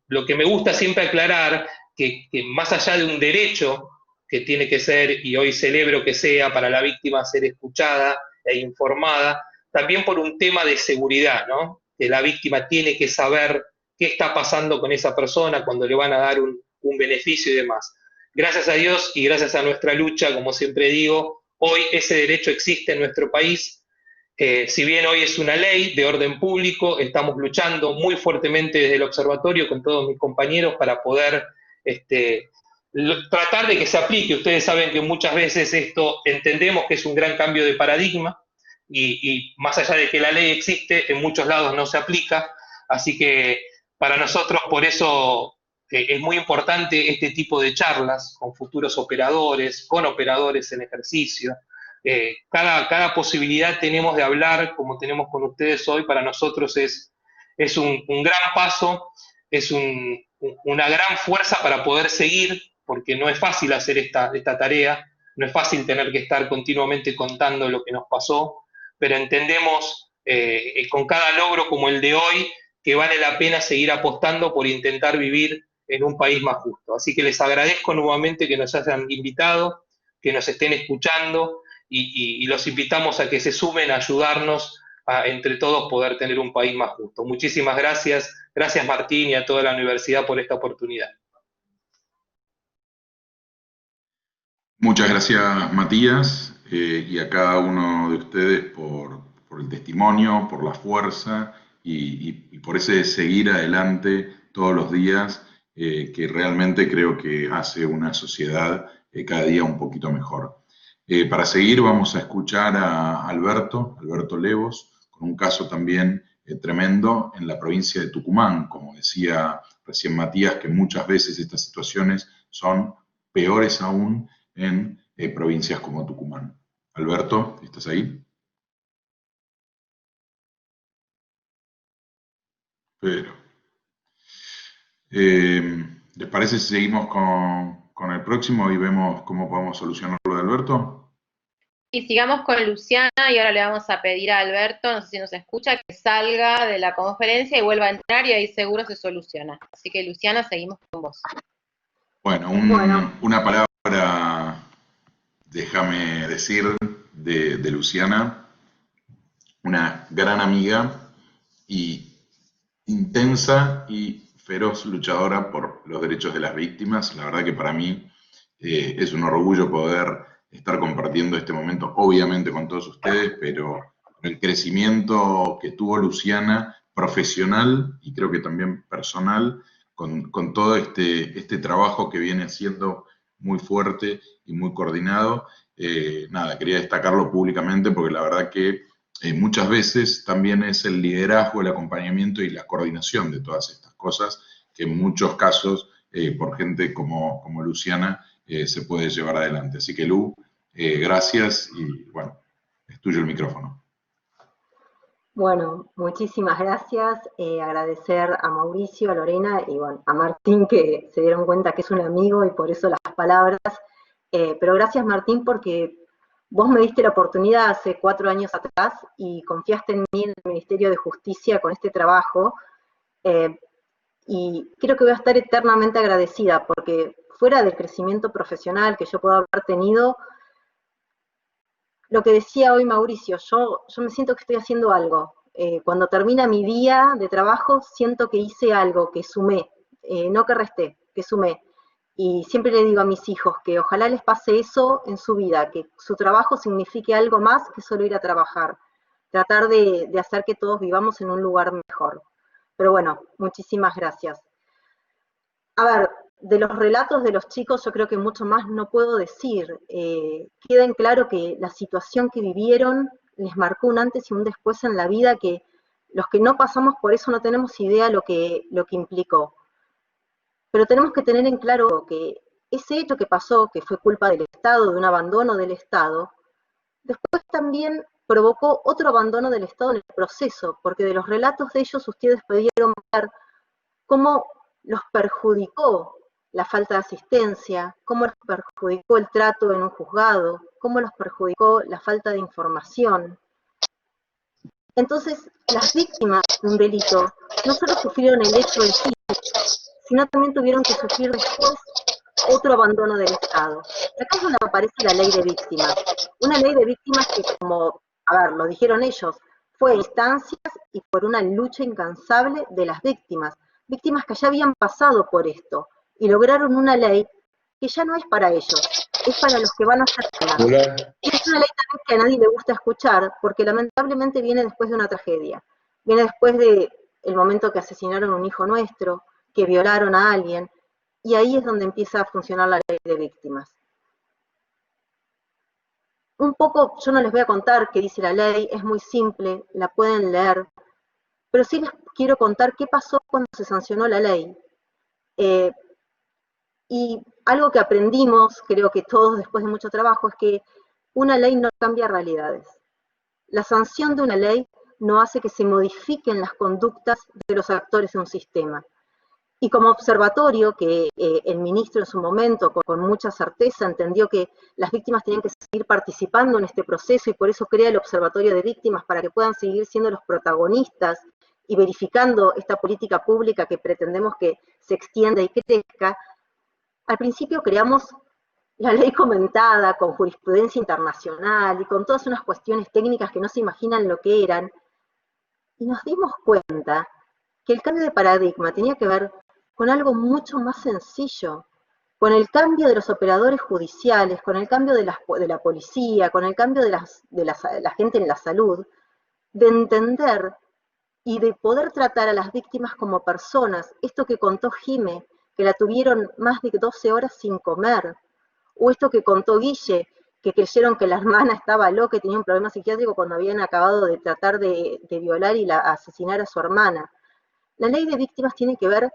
lo que me gusta siempre aclarar, que más allá de un derecho que tiene que ser, y hoy celebro que sea, para la víctima ser escuchada e informada, también por un tema de seguridad, ¿no? Que la víctima tiene que saber qué está pasando con esa persona, cuando le van a dar un beneficio y demás. Gracias a Dios y gracias a nuestra lucha, como siempre digo, hoy ese derecho existe en nuestro país. Si bien hoy es una ley de orden público, estamos luchando muy fuertemente desde el observatorio con todos mis compañeros para poder tratar de que se aplique. Ustedes saben que muchas veces esto entendemos que es un gran cambio de paradigma y más allá de que la ley existe, en muchos lados no se aplica, así que para nosotros por eso es muy importante este tipo de charlas con futuros operadores, con operadores en ejercicio. Cada posibilidad tenemos de hablar, como tenemos con ustedes hoy, para nosotros es un gran paso, es una gran fuerza para poder seguir, porque no es fácil hacer esta tarea, no es fácil tener que estar continuamente contando lo que nos pasó, pero entendemos con cada logro como el de hoy que vale la pena seguir apostando por intentar vivir en un país más justo. Así que les agradezco nuevamente que nos hayan invitado, que nos estén escuchando y los invitamos a que se sumen a ayudarnos a entre todos poder tener un país más justo. Muchísimas gracias. Gracias Martín y a toda la universidad por esta oportunidad. Muchas gracias, Matías, y a cada uno de ustedes por el testimonio, por la fuerza y por ese seguir adelante todos los días, que realmente creo que hace una sociedad cada día un poquito mejor. Para seguir vamos a escuchar a Alberto Levos, con un caso también tremendo en la provincia de Tucumán. Como decía recién Matías, que muchas veces estas situaciones son peores aún en provincias como Tucumán. Alberto, ¿estás ahí? Pero, ¿les parece si seguimos con el próximo y vemos cómo podemos solucionarlo de Alberto? Y sigamos con Luciana y ahora le vamos a pedir a Alberto, no sé si nos escucha, que salga de la conferencia y vuelva a entrar y ahí seguro se soluciona. Así que Luciana, seguimos con vos. Bueno, una palabra, déjame decir, de Luciana, una gran amiga y intensa y feroz luchadora por los derechos de las víctimas. La verdad que para mí es un orgullo poder estar compartiendo este momento, obviamente con todos ustedes, pero el crecimiento que tuvo Luciana, profesional y creo que también personal, con todo este trabajo que viene haciendo muy fuerte y muy coordinado. Nada, quería destacarlo públicamente porque la verdad que muchas veces también es el liderazgo, el acompañamiento y la coordinación de todas estas cosas que en muchos casos, por gente como Luciana, se puede llevar adelante. Así que Lu, gracias y bueno, es tuyo el micrófono. Bueno, muchísimas gracias. Agradecer a Mauricio, a Lorena y bueno, a Martín, que se dieron cuenta que es un amigo y por eso las palabras. Pero gracias Martín porque vos me diste la oportunidad hace 4 años atrás y confiaste en mí en el Ministerio de Justicia con este trabajo. Y creo que voy a estar eternamente agradecida porque fuera del crecimiento profesional que yo puedo haber tenido, lo que decía hoy Mauricio, yo me siento que estoy haciendo algo. Cuando termina mi día de trabajo, siento que hice algo, que sumé, no que resté, que sumé. Y siempre le digo a mis hijos que ojalá les pase eso en su vida, que su trabajo signifique algo más que solo ir a trabajar. Tratar de hacer que todos vivamos en un lugar mejor. Pero bueno, muchísimas gracias. A ver, de los relatos de los chicos yo creo que mucho más no puedo decir. Queda en claro que la situación que vivieron les marcó un antes y un después en la vida que los que no pasamos por eso no tenemos idea lo que implicó. Pero tenemos que tener en claro que ese hecho que pasó, que fue culpa del Estado, de un abandono del Estado, después también provocó otro abandono del Estado en el proceso, porque de los relatos de ellos ustedes pudieron ver cómo los perjudicó la falta de asistencia, cómo los perjudicó el trato en un juzgado, cómo los perjudicó la falta de información. Entonces, las víctimas de un delito no solo sufrieron el hecho en sí, sino también tuvieron que sufrir después otro abandono del Estado. Acá es donde aparece la ley de víctimas. Una ley de víctimas que, como, lo dijeron ellos, fue instancias y por una lucha incansable de las víctimas. Víctimas que ya habían pasado por esto y lograron una ley que ya no es para ellos, es para los que van a ser penados. Y es una ley también que a nadie le gusta escuchar, porque lamentablemente viene después de una tragedia. Viene después del momento que asesinaron a un hijo nuestro, que violaron a alguien, y ahí es donde empieza a funcionar la ley de víctimas. Un poco, yo no les voy a contar qué dice la ley, es muy simple, la pueden leer, pero sí les quiero contar qué pasó cuando se sancionó la ley. Y algo que aprendimos, creo que todos después de mucho trabajo, es que una ley no cambia realidades. La sanción de una ley no hace que se modifiquen las conductas de los actores de un sistema. Y como observatorio, que el ministro en su momento, con mucha certeza, entendió que las víctimas tenían que seguir participando en este proceso y por eso crea el Observatorio de Víctimas para que puedan seguir siendo los protagonistas y verificando esta política pública que pretendemos que se extienda y crezca. Al principio creamos la ley comentada con jurisprudencia internacional y con todas unas cuestiones técnicas que no se imaginan lo que eran, y nos dimos cuenta que el cambio de paradigma tenía que ver con algo mucho más sencillo, con el cambio de los operadores judiciales, con el cambio de la policía, con el cambio de la gente en la salud, de entender y de poder tratar a las víctimas como personas. Esto que contó Jime, que la tuvieron más de 12 horas sin comer, o esto que contó Guille, que creyeron que la hermana estaba loca y tenía un problema psiquiátrico cuando habían acabado de tratar de violar y asesinar a su hermana. La ley de víctimas tiene que ver,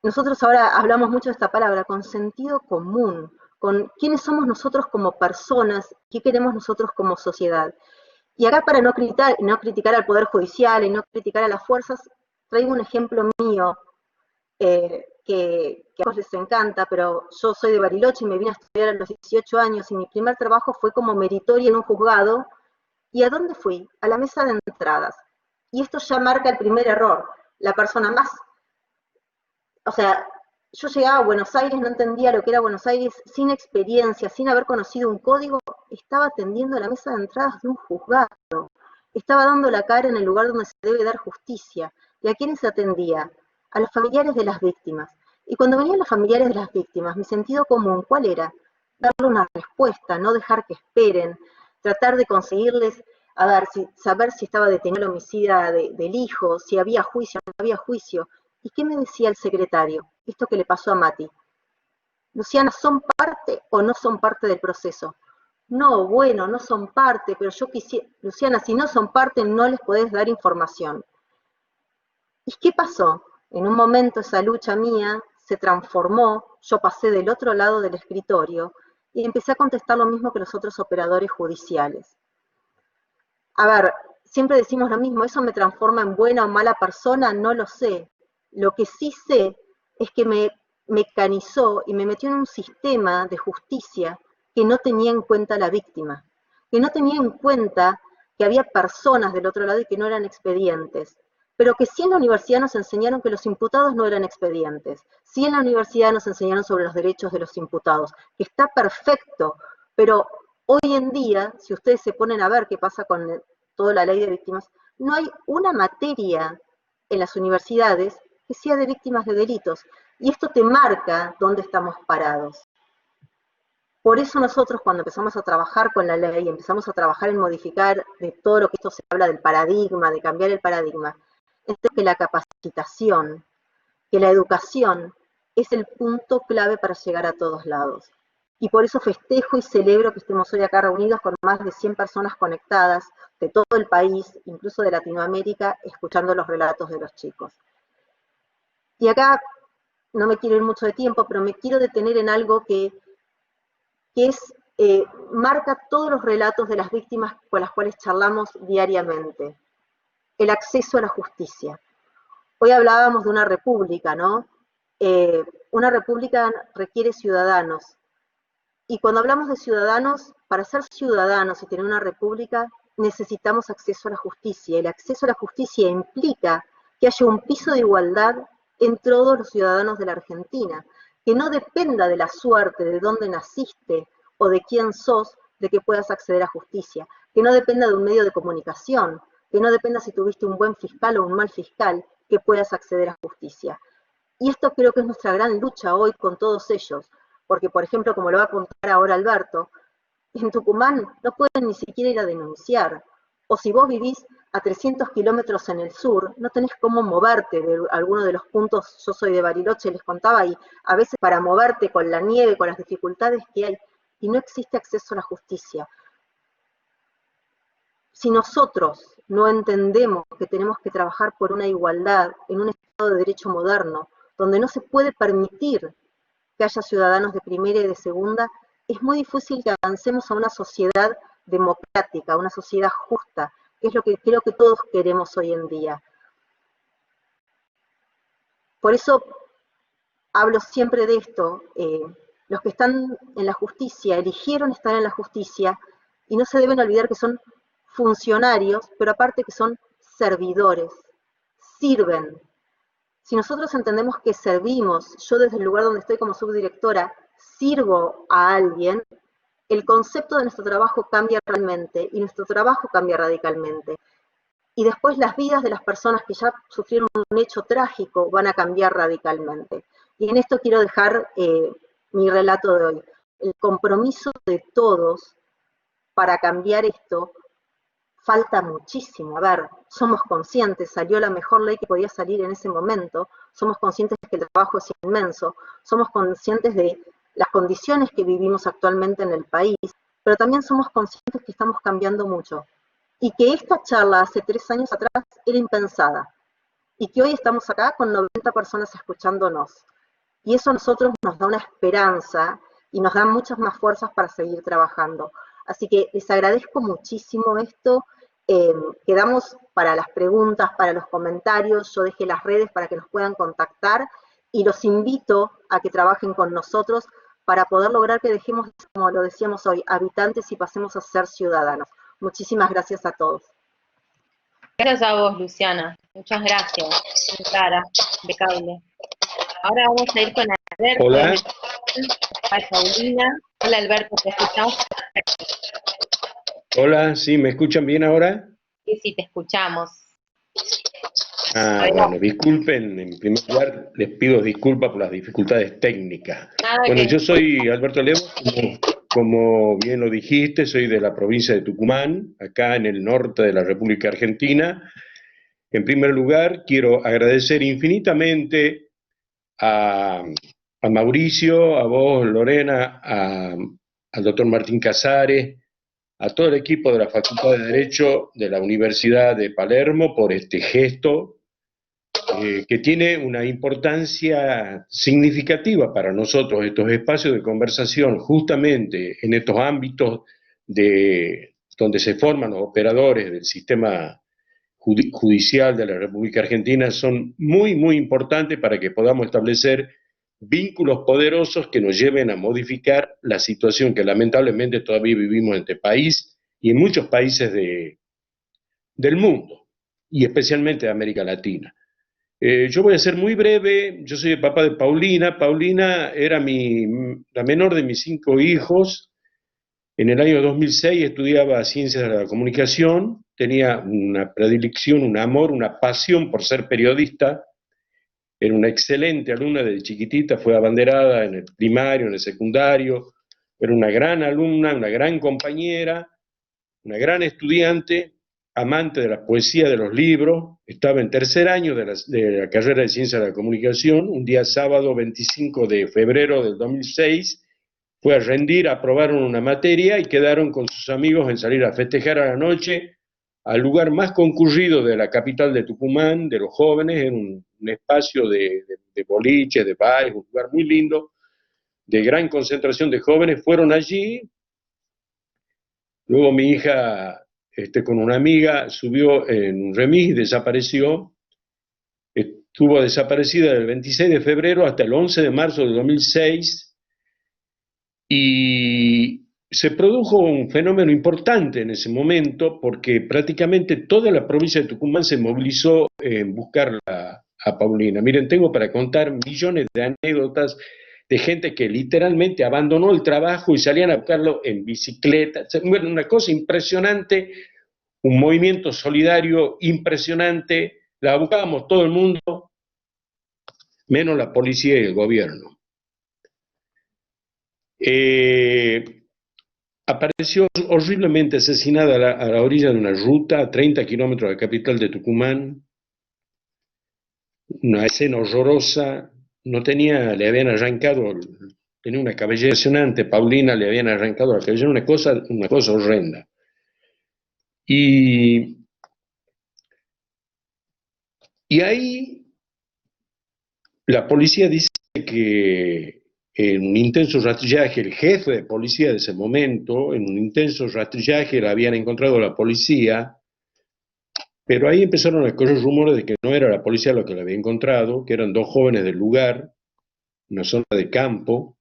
nosotros ahora hablamos mucho de esta palabra, con sentido común, con quiénes somos nosotros como personas, qué queremos nosotros como sociedad. Y acá, para no criticar al Poder Judicial y no criticar a las fuerzas, traigo un ejemplo mío, que a todos les encanta, pero yo soy de Bariloche y me vine a estudiar a los 18 años y mi primer trabajo fue como meritoria en un juzgado. ¿Y a dónde fui? A la mesa de entradas. Y esto ya marca el primer error. La persona más... O sea, yo llegaba a Buenos Aires, no entendía lo que era Buenos Aires, sin experiencia, sin haber conocido un código, estaba atendiendo la mesa de entradas de un juzgado. Estaba dando la cara en el lugar donde se debe dar justicia. ¿Y a quiénes se atendía? A los familiares de las víctimas. Y cuando venían los familiares de las víctimas, mi sentido común, ¿cuál era? Darle una respuesta, no dejar que esperen, tratar de conseguirles, saber si estaba detenido el homicida del hijo, si había juicio o no había juicio. ¿Y qué me decía el secretario? Esto que le pasó a Mati. Luciana, ¿son parte o no son parte del proceso? No, bueno, no son parte, pero yo quisiera... Luciana, si no son parte, no les podés dar información. ¿Y qué pasó? En un momento esa lucha mía se transformó, yo pasé del otro lado del escritorio y empecé a contestar lo mismo que los otros operadores judiciales. A ver, siempre decimos lo mismo, ¿eso me transforma en buena o mala persona? No lo sé. Lo que sí sé es que me mecanizó y me metió en un sistema de justicia que no tenía en cuenta a la víctima, que no tenía en cuenta que había personas del otro lado y que no eran expedientes, pero que sí en la universidad nos enseñaron que los imputados no eran expedientes, sí en la universidad nos enseñaron sobre los derechos de los imputados, que está perfecto, pero hoy en día, si ustedes se ponen a ver qué pasa con toda la ley de víctimas, no hay una materia en las universidades que sea de víctimas de delitos, y esto te marca dónde estamos parados. Por eso nosotros cuando empezamos a trabajar con la ley, empezamos a trabajar en modificar de todo lo que esto se habla del paradigma, de cambiar el paradigma, es que la capacitación, que la educación es el punto clave para llegar a todos lados. Y por eso festejo y celebro que estemos hoy acá reunidos con más de 100 personas conectadas de todo el país, incluso de Latinoamérica, escuchando los relatos de los chicos. Y acá no me quiero ir mucho de tiempo, pero me quiero detener en algo que es marca todos los relatos de las víctimas con las cuales charlamos diariamente. El acceso a la justicia. Hoy hablábamos de una república, ¿no? Una república requiere ciudadanos. Y cuando hablamos de ciudadanos, para ser ciudadanos y tener una república, necesitamos acceso a la justicia. El acceso a la justicia implica que haya un piso de igualdad en todos los ciudadanos de la Argentina, que no dependa de la suerte, de dónde naciste o de quién sos, de que puedas acceder a justicia, que no dependa de un medio de comunicación, que no dependa si tuviste un buen fiscal o un mal fiscal, que puedas acceder a justicia. Y esto creo que es nuestra gran lucha hoy con todos ellos, porque por ejemplo, como lo va a contar ahora Alberto, en Tucumán no pueden ni siquiera ir a denunciar, o si vos vivís a 300 kilómetros en el sur, no tenés cómo moverte de alguno de los puntos. Yo soy de Bariloche, les contaba, y a veces para moverte con la nieve, con las dificultades que hay, y no existe acceso a la justicia. Si nosotros no entendemos que tenemos que trabajar por una igualdad en un Estado de Derecho moderno, donde no se puede permitir que haya ciudadanos de primera y de segunda, es muy difícil que avancemos a una sociedad democrática, a una sociedad justa, que es lo que creo que todos queremos hoy en día. Por eso hablo siempre de esto. Los que están en la justicia eligieron estar en la justicia y no se deben olvidar que son funcionarios, pero aparte que son servidores, sirven. Si nosotros entendemos que servimos, yo desde el lugar donde estoy como subdirectora, sirvo a alguien, el concepto de nuestro trabajo cambia realmente y nuestro trabajo cambia radicalmente. Y después las vidas de las personas que ya sufrieron un hecho trágico van a cambiar radicalmente. Y en esto quiero dejar mi relato de hoy. El compromiso de todos para cambiar esto falta muchísimo. A ver, somos conscientes, salió la mejor ley que podía salir en ese momento, somos conscientes de que el trabajo es inmenso, somos conscientes de las condiciones que vivimos actualmente en el país, pero también somos conscientes que estamos cambiando mucho. Y que esta charla hace 3 años atrás era impensada. Y que hoy estamos acá con 90 personas escuchándonos. Y eso a nosotros nos da una esperanza y nos da muchas más fuerzas para seguir trabajando. Así que les agradezco muchísimo esto. Quedamos para las preguntas, para los comentarios. Yo dejé las redes para que nos puedan contactar y los invito a que trabajen con nosotros para poder lograr que dejemos, como lo decíamos hoy, habitantes y pasemos a ser ciudadanos. Muchísimas gracias a todos. Gracias a vos, Luciana. Muchas gracias. Muy clara, impecable. Ahora vamos a ir con Alberto. Hola. Paulina. Hola, Alberto, ¿te escuchamos? Hola, ¿sí? ¿Me escuchan bien ahora? Sí, te escuchamos. Bueno, disculpen, en primer lugar les pido disculpas por las dificultades técnicas. Bueno, yo soy Alberto Lemos, como bien lo dijiste, soy de la provincia de Tucumán, acá en el norte de la República Argentina. En primer lugar, quiero agradecer infinitamente a Mauricio, a vos, Lorena, al doctor Martín Casares, a todo el equipo de la Facultad de Derecho de la Universidad de Palermo por este gesto que tiene una importancia significativa para nosotros, estos espacios de conversación, justamente en estos ámbitos donde se forman los operadores del sistema judicial de la República Argentina, son muy, muy importantes para que podamos establecer vínculos poderosos que nos lleven a modificar la situación que lamentablemente todavía vivimos en este país y en muchos países del mundo, y especialmente de América Latina. Yo voy a ser muy breve. Yo soy el papá de Paulina. Paulina era la menor de mis 5 hijos. En el año 2006 estudiaba Ciencias de la Comunicación, tenía una predilección, un amor, una pasión por ser periodista. Era una excelente alumna desde chiquitita, fue abanderada en el primario, en el secundario. Era una gran alumna, una gran compañera, una gran estudiante, amante de la poesía, de los libros. Estaba en 3er año de la carrera de Ciencias de la Comunicación. Un día sábado 25 de febrero del 2006 fue a rendir, aprobaron una materia y quedaron con sus amigos en salir a festejar a la noche al lugar más concurrido de la capital de Tucumán, de los jóvenes, en un espacio de boliche, de baile, un lugar muy lindo, de gran concentración de jóvenes. Fueron allí, Luego mi hija, con una amiga, subió en un remis y desapareció. Estuvo desaparecida del 26 de febrero hasta el 11 de marzo de 2006 y se produjo un fenómeno importante en ese momento porque prácticamente toda la provincia de Tucumán se movilizó en buscar a Paulina. Miren, tengo para contar millones de anécdotas de gente que literalmente abandonó el trabajo y salían a buscarlo en bicicleta. Bueno, una cosa impresionante, un movimiento solidario impresionante. La buscábamos todo el mundo, menos la policía y el gobierno. Apareció horriblemente asesinada a la orilla de una ruta a 30 kilómetros de la capital de Tucumán. Una escena horrorosa. No tenía, le habían arrancado, tenía una cabellera impresionante, Paulina le habían arrancado la cabellera, una cosa horrenda. Y ahí la policía dice que en un intenso rastrillaje, el jefe de policía de ese momento, en un intenso rastrillaje la habían encontrado a la policía, pero ahí empezaron a correr rumores de que no era la policía lo que la había encontrado, que eran dos jóvenes del lugar, una zona de campo.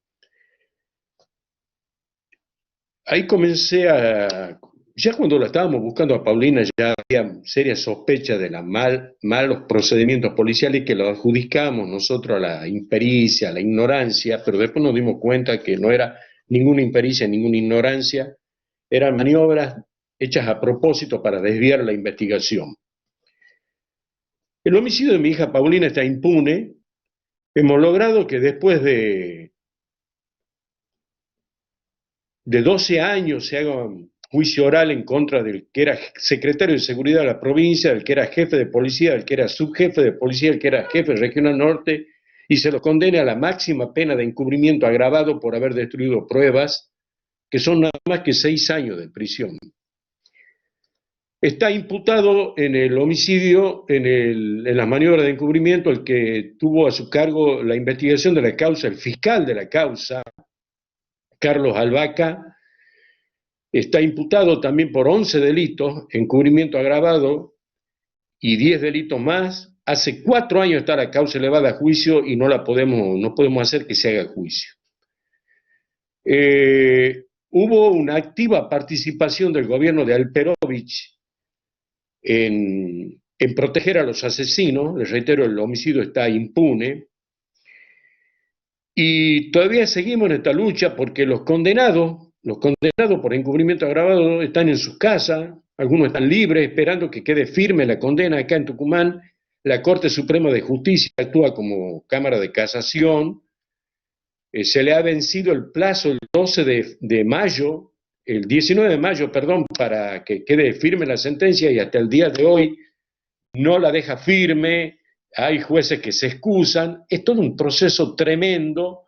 Ahí comencé a... Ya cuando la estábamos buscando a Paulina ya había serias sospechas de los malos procedimientos policiales que los adjudicamos nosotros a la impericia, a la ignorancia, pero después nos dimos cuenta que no era ninguna impericia, ninguna ignorancia, eran maniobras hechas a propósito para desviar la investigación. El homicidio de mi hija Paulina está impune. Hemos logrado que después de 12 años se haga un juicio oral en contra del que era secretario de Seguridad de la provincia, del que era jefe de policía, del que era subjefe de policía, del que era jefe regional norte, y se lo condene a la máxima pena de encubrimiento agravado por haber destruido pruebas, que son nada más que 6 años de prisión. Está imputado en el homicidio, en las maniobras de encubrimiento, el que tuvo a su cargo la investigación de la causa, el fiscal de la causa, Carlos Albaca. Está imputado también por 11 delitos, encubrimiento agravado y 10 delitos más. Hace 4 años está la causa elevada a juicio y no podemos hacer que se haga juicio. Hubo una activa participación del gobierno de Alperovich en proteger a los asesinos. Les reitero, el homicidio está impune. Y todavía seguimos en esta lucha porque los condenados por encubrimiento agravado están en sus casas, algunos están libres, esperando que quede firme la condena acá en Tucumán. La Corte Suprema de Justicia actúa como Cámara de Casación. Se le ha vencido el plazo el 12 de mayo, el 19 de mayo, perdón, para que quede firme la sentencia y hasta el día de hoy no la deja firme. Hay jueces que se excusan. Es todo un proceso tremendo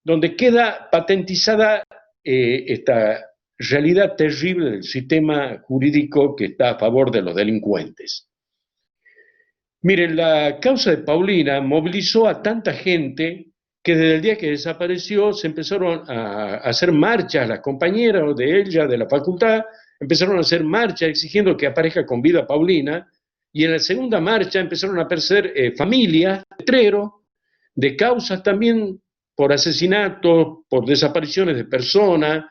donde queda patentizada esta realidad terrible del sistema jurídico que está a favor de los delincuentes. Miren, la causa de Paulina movilizó a tanta gente que desde el día que desapareció se empezaron a hacer marchas, las compañeras de ella, de la facultad, empezaron a hacer marchas exigiendo que aparezca con vida Paulina, y en la segunda marcha empezaron a aparecer familias, letreros, de causas también por asesinatos, por desapariciones de personas,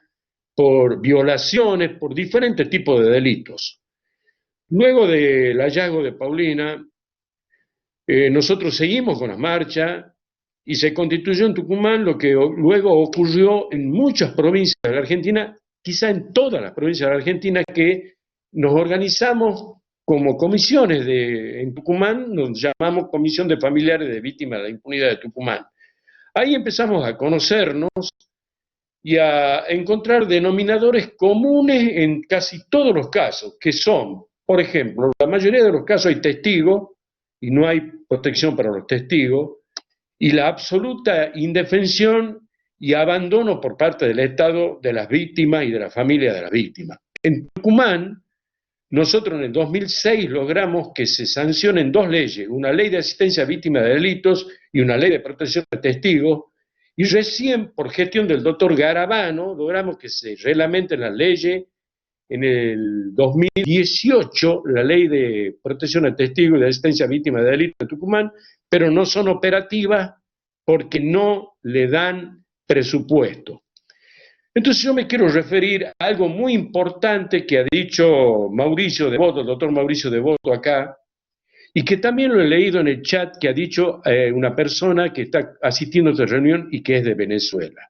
por violaciones, por diferentes tipos de delitos. Luego del hallazgo de Paulina, nosotros seguimos con las marchas y se constituyó en Tucumán lo que luego ocurrió en muchas provincias de la Argentina, quizá en todas las provincias de la Argentina, que nos organizamos como comisiones en Tucumán, nos llamamos Comisión de Familiares de Víctimas de la Impunidad de Tucumán. Ahí empezamos a conocernos y a encontrar denominadores comunes en casi todos los casos, que son, por ejemplo, la mayoría de los casos hay testigos y no hay protección para los testigos, y la absoluta indefensión y abandono por parte del Estado de las víctimas y de la familia de las víctimas. En Tucumán, nosotros en el 2006 logramos que se sancionen 2 leyes, una ley de asistencia a víctimas de delitos y una ley de protección de testigos, y recién por gestión del doctor Garabano logramos que se reglamenten las leyes en el 2018 la ley de protección a testigos y de asistencia a víctimas de delito en Tucumán, pero no son operativas porque no le dan presupuesto. Entonces yo me quiero referir a algo muy importante que ha dicho Mauricio Devoto, el doctor Mauricio Devoto acá, y que también lo he leído en el chat que ha dicho una persona que está asistiendo a esta reunión y que es de Venezuela,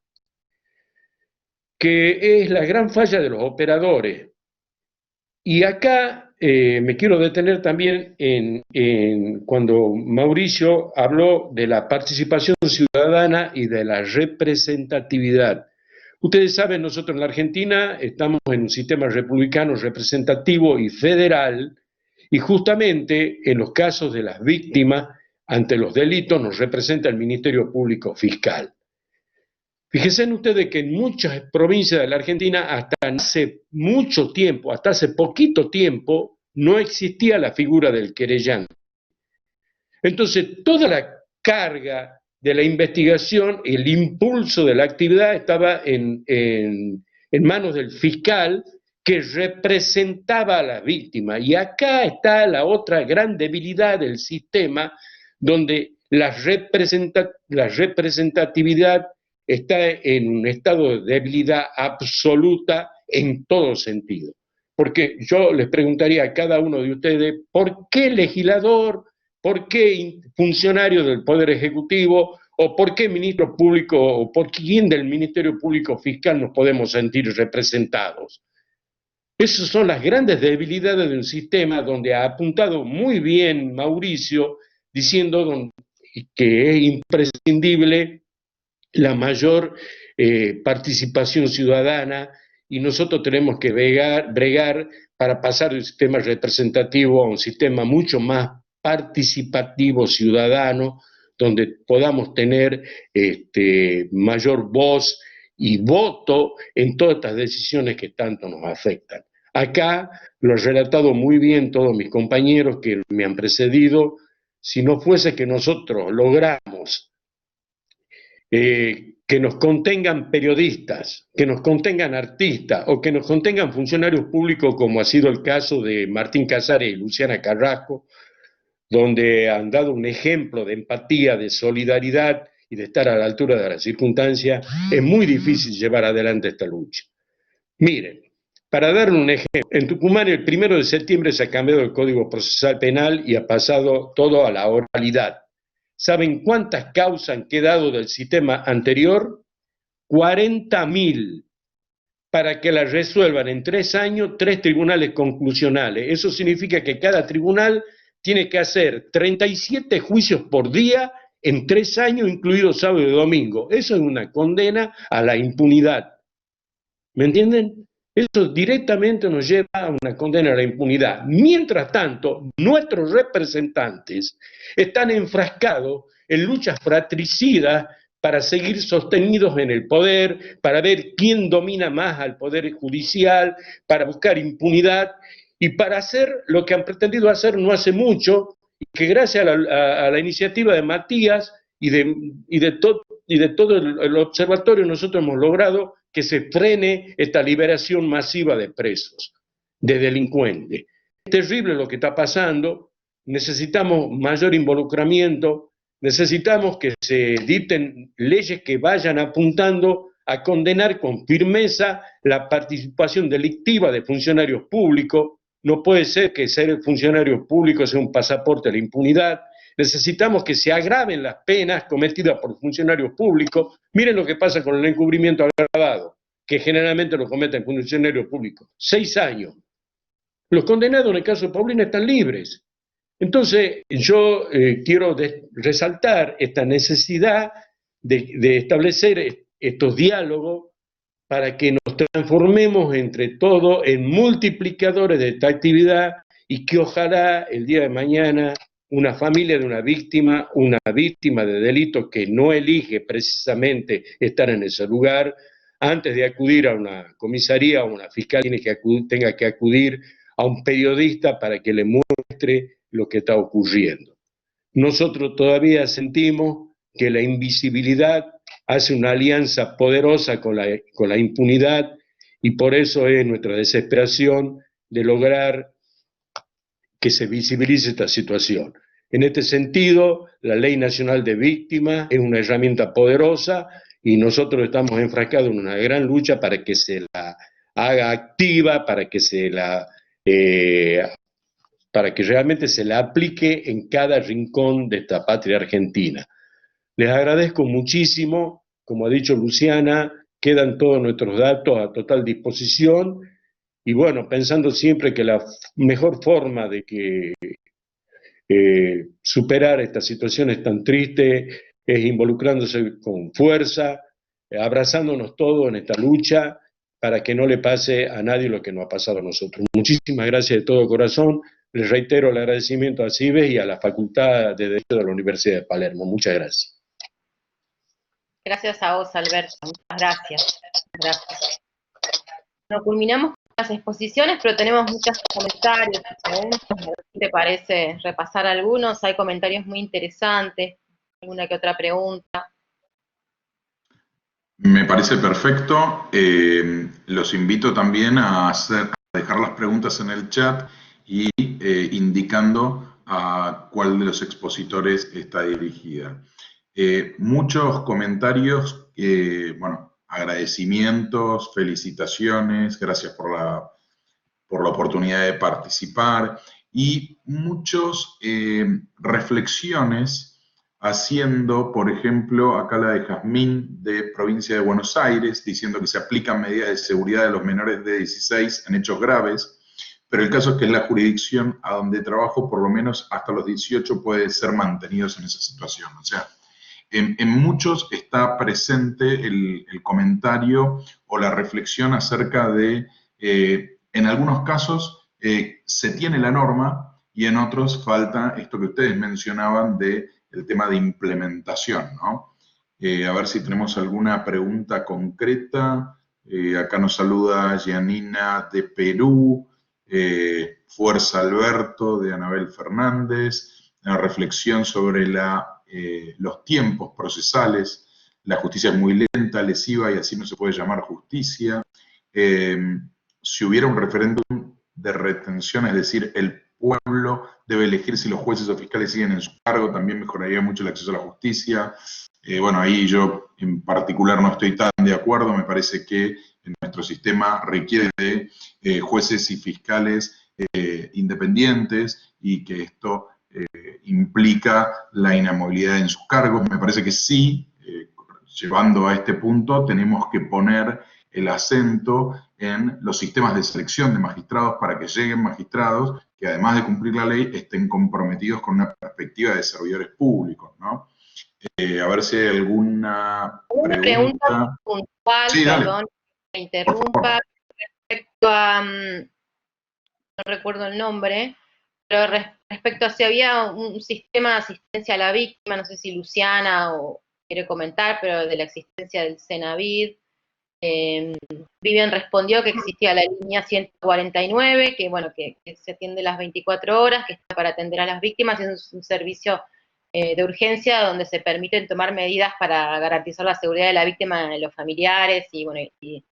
que es la gran falla de los operadores. Y acá me quiero detener también en cuando Mauricio habló de la participación ciudadana y de la representatividad. Ustedes saben, nosotros en la Argentina estamos en un sistema republicano representativo y federal, y justamente en los casos de las víctimas ante los delitos nos representa el Ministerio Público Fiscal. Fíjense ustedes que en muchas provincias de la Argentina hasta hace mucho tiempo, hasta hace poquito tiempo, no existía la figura del querellante. Entonces toda la carga de la investigación, el impulso de la actividad estaba en manos del fiscal que representaba a la víctima. Y acá está la otra gran debilidad del sistema, donde la representatividad está en un estado de debilidad absoluta en todo sentido. Porque yo les preguntaría a cada uno de ustedes, ¿por qué legislador, por qué funcionario del Poder Ejecutivo, o por qué ministro público, o por quién del Ministerio Público Fiscal nos podemos sentir representados? Esas son las grandes debilidades de un sistema donde ha apuntado muy bien Mauricio, diciendo que es imprescindible la mayor participación ciudadana, y nosotros tenemos que bregar para pasar de un sistema representativo a un sistema mucho más participativo ciudadano, donde podamos tener mayor voz y voto en todas estas decisiones que tanto nos afectan. Acá lo han relatado muy bien todos mis compañeros que me han precedido. Si no fuese que nosotros logramos que nos contengan periodistas, que nos contengan artistas o que nos contengan funcionarios públicos, como ha sido el caso de Martín Casares y Luciana Carrasco, donde han dado un ejemplo de empatía, de solidaridad y de estar a la altura de las circunstancias, es muy difícil llevar adelante esta lucha. Miren, para darle un ejemplo, en Tucumán el 1 de septiembre se ha cambiado el Código Procesal Penal y ha pasado todo a la oralidad. ¿Saben cuántas causas han quedado del sistema anterior? 40.000, para que las resuelvan en 3 años 3 tribunales conclusionales. Eso significa que cada tribunal tiene que hacer 37 juicios por día en 3 años, incluidos sábado y domingo. Eso es una condena a la impunidad. ¿Me entienden? Eso directamente nos lleva a una condena a la impunidad. Mientras tanto, nuestros representantes están enfrascados en luchas fratricidas para seguir sostenidos en el poder, para ver quién domina más al poder judicial, para buscar impunidad y para hacer lo que han pretendido hacer no hace mucho, y que gracias a la iniciativa de Matías y de todo el observatorio nosotros hemos logrado que se frene esta liberación masiva de presos, de delincuentes. Es terrible lo que está pasando, necesitamos mayor involucramiento, necesitamos que se dicten leyes que vayan apuntando a condenar con firmeza la participación delictiva de funcionarios públicos. No puede ser que ser funcionario público sea un pasaporte a la impunidad. Necesitamos que se agraven las penas cometidas por funcionarios públicos. Miren lo que pasa con el encubrimiento agravado, que generalmente lo cometen funcionarios públicos. 6 años. Los condenados en el caso de Paulina están libres. Entonces, yo quiero resaltar esta necesidad de establecer estos diálogos para que nos transformemos entre todos en multiplicadores de esta actividad y que ojalá el día de mañana una familia de una víctima de delito que no elige precisamente estar en ese lugar, antes de acudir a una comisaría o una fiscal, tenga que acudir a un periodista para que le muestre lo que está ocurriendo. Nosotros todavía sentimos que la invisibilidad hace una alianza poderosa con la impunidad y por eso es nuestra desesperación de lograr que se visibilice esta situación. En este sentido, la Ley Nacional de Víctimas es una herramienta poderosa y nosotros estamos enfrascados en una gran lucha para que se la haga activa, para que realmente se la aplique en cada rincón de esta patria argentina. Les agradezco muchísimo, como ha dicho Luciana, quedan todos nuestros datos a total disposición, y bueno, pensando siempre que la mejor forma de que superar estas situaciones tan tristes es involucrándose con fuerza, abrazándonos todos en esta lucha para que no le pase a nadie lo que nos ha pasado a nosotros. Muchísimas gracias de todo corazón. Les reitero el agradecimiento a CIBES y a la Facultad de Derecho de la Universidad de Palermo. Muchas gracias. Gracias a vos, Alberto. Muchas gracias. Gracias. Bueno, culminamos con las exposiciones, pero tenemos muchos comentarios, preguntas. A ver si te parece repasar algunos. Hay comentarios muy interesantes, alguna que otra pregunta. Me parece perfecto. Los invito también a dejar las preguntas en el chat y indicando a cuál de los expositores está dirigida. Muchos comentarios, bueno, agradecimientos, felicitaciones, gracias por la oportunidad de participar, y muchas reflexiones haciendo, por ejemplo, acá la de Jazmín, de Provincia de Buenos Aires, diciendo que se aplican medidas de seguridad de los menores de 16 en hechos graves, pero el caso es que en la jurisdicción a donde trabajo, por lo menos hasta los 18 puede ser mantenidos en esa situación. O sea, en muchos está presente el comentario o la reflexión acerca de, en algunos casos se tiene la norma y en otros falta esto que ustedes mencionaban de el tema de implementación, ¿no? A ver si tenemos alguna pregunta concreta. Acá nos saluda Gianina de Perú, Fuerza Alberto de Anabel Fernández, una reflexión sobre los tiempos procesales. La justicia es muy lenta, lesiva y así no se puede llamar justicia. Si hubiera un referéndum de retención, es decir, el pueblo debe elegir si los jueces o fiscales siguen en su cargo, también mejoraría mucho el acceso a la justicia. Bueno, ahí yo en particular no estoy tan de acuerdo, me parece que nuestro sistema requiere de jueces y fiscales independientes y que esto implica la inamovilidad en sus cargos. Me parece que sí, llevando a este punto, tenemos que poner el acento en los sistemas de selección de magistrados para que lleguen magistrados que además de cumplir la ley estén comprometidos con una perspectiva de servidores públicos, ¿no? A ver si hay alguna pregunta puntual, sí, perdón, que me interrumpa, respecto a, no recuerdo el nombre, pero respecto a si había un sistema de asistencia a la víctima, no sé si Luciana quiere comentar, pero de la existencia del Cenavid. Vivian respondió que existía la línea 149, que bueno, que se atiende las 24 horas, que está para atender a las víctimas, y es un servicio de urgencia donde se permiten tomar medidas para garantizar la seguridad de la víctima, de los familiares, y bueno, y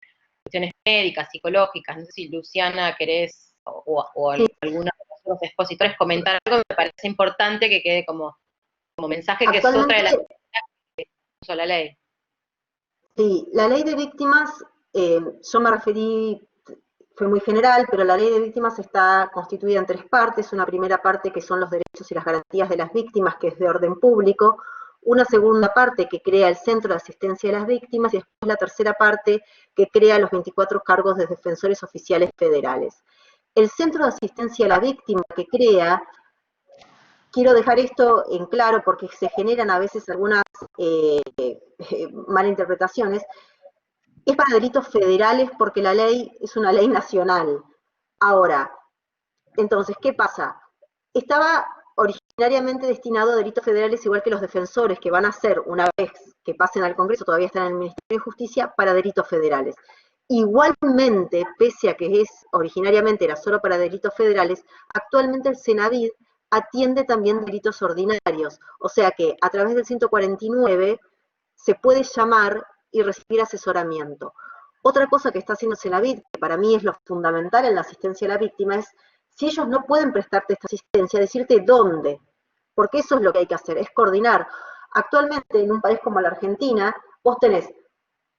cuestiones médicas, psicológicas. No sé si Luciana querés, o alguno de los expositores comentar algo. Me parece importante que quede como mensaje, que es otra de las cosas que puso la ley. Sí, la ley de víctimas, yo me referí, fue muy general, pero la ley de víctimas está constituida en 3 partes. Una primera parte que son los derechos y las garantías de las víctimas, que es de orden público. Una segunda parte que crea el Centro de Asistencia a las Víctimas, y después la tercera parte que crea los 24 cargos de defensores oficiales federales. El Centro de Asistencia a la Víctima que crea, quiero dejar esto en claro porque se generan a veces algunas malinterpretaciones, es para delitos federales porque la ley es una ley nacional. Ahora, entonces, ¿qué pasa? Estaba originariamente destinado a delitos federales, igual que los defensores, que van a ser, una vez que pasen al Congreso, todavía están en el Ministerio de Justicia, para delitos federales. Igualmente, pese a que originariamente era solo para delitos federales, actualmente el Cenavid atiende también delitos ordinarios, o sea que a través del 149 se puede llamar y recibir asesoramiento. Otra cosa que está haciendo Cenabit, que para mí es lo fundamental en la asistencia a la víctima, es si ellos no pueden prestarte esta asistencia, decirte dónde, porque eso es lo que hay que hacer, es coordinar. Actualmente en un país como la Argentina, vos tenés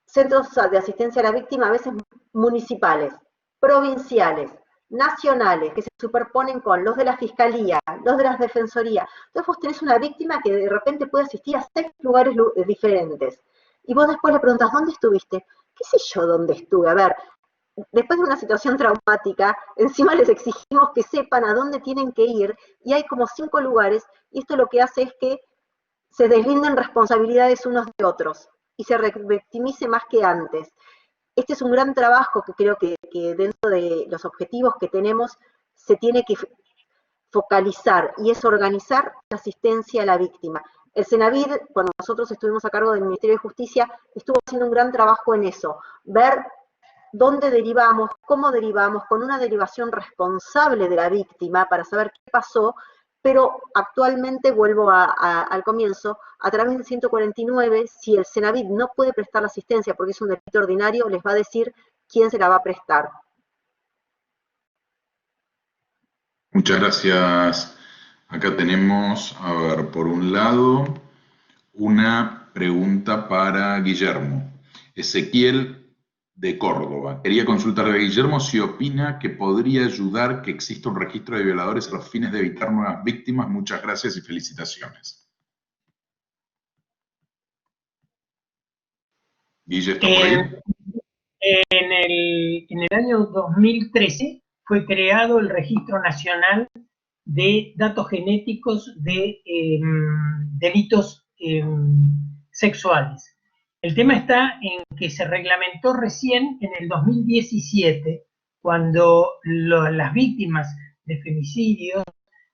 centros de asistencia a la víctima a veces municipales, provinciales, nacionales, que se superponen con los de la Fiscalía, los de la Defensoría. Entonces vos tenés una víctima que de repente puede asistir a 6 lugares diferentes. Y vos después le preguntas, ¿dónde estuviste? ¿Qué sé yo dónde estuve? A ver, después de una situación traumática, encima les exigimos que sepan a dónde tienen que ir, y hay como 5 lugares, y esto lo que hace es que se deslinden responsabilidades unos de otros, y se revictimice más que antes. Este es un gran trabajo que creo que dentro de los objetivos que tenemos se tiene que focalizar, y es organizar la asistencia a la víctima. El Cenabit, cuando nosotros estuvimos a cargo del Ministerio de Justicia, estuvo haciendo un gran trabajo en eso, ver dónde derivamos, cómo derivamos, con una derivación responsable de la víctima para saber qué pasó, pero actualmente, vuelvo al comienzo, a través del 149, si el Cenabit no puede prestar la asistencia porque es un delito ordinario, les va a decir quién se la va a prestar. Muchas gracias. Acá tenemos, a ver, por un lado, una pregunta para Guillermo. Ezequiel de Córdoba. Quería consultarle a Guillermo si opina que podría ayudar que exista un registro de violadores a los fines de evitar nuevas víctimas. Muchas gracias y felicitaciones. Guille, ¿está por ahí? En el año 2013 fue creado el Registro Nacional de Datos Genéticos de delitos sexuales. El tema está en que se reglamentó recién en el 2017, cuando las víctimas de femicidios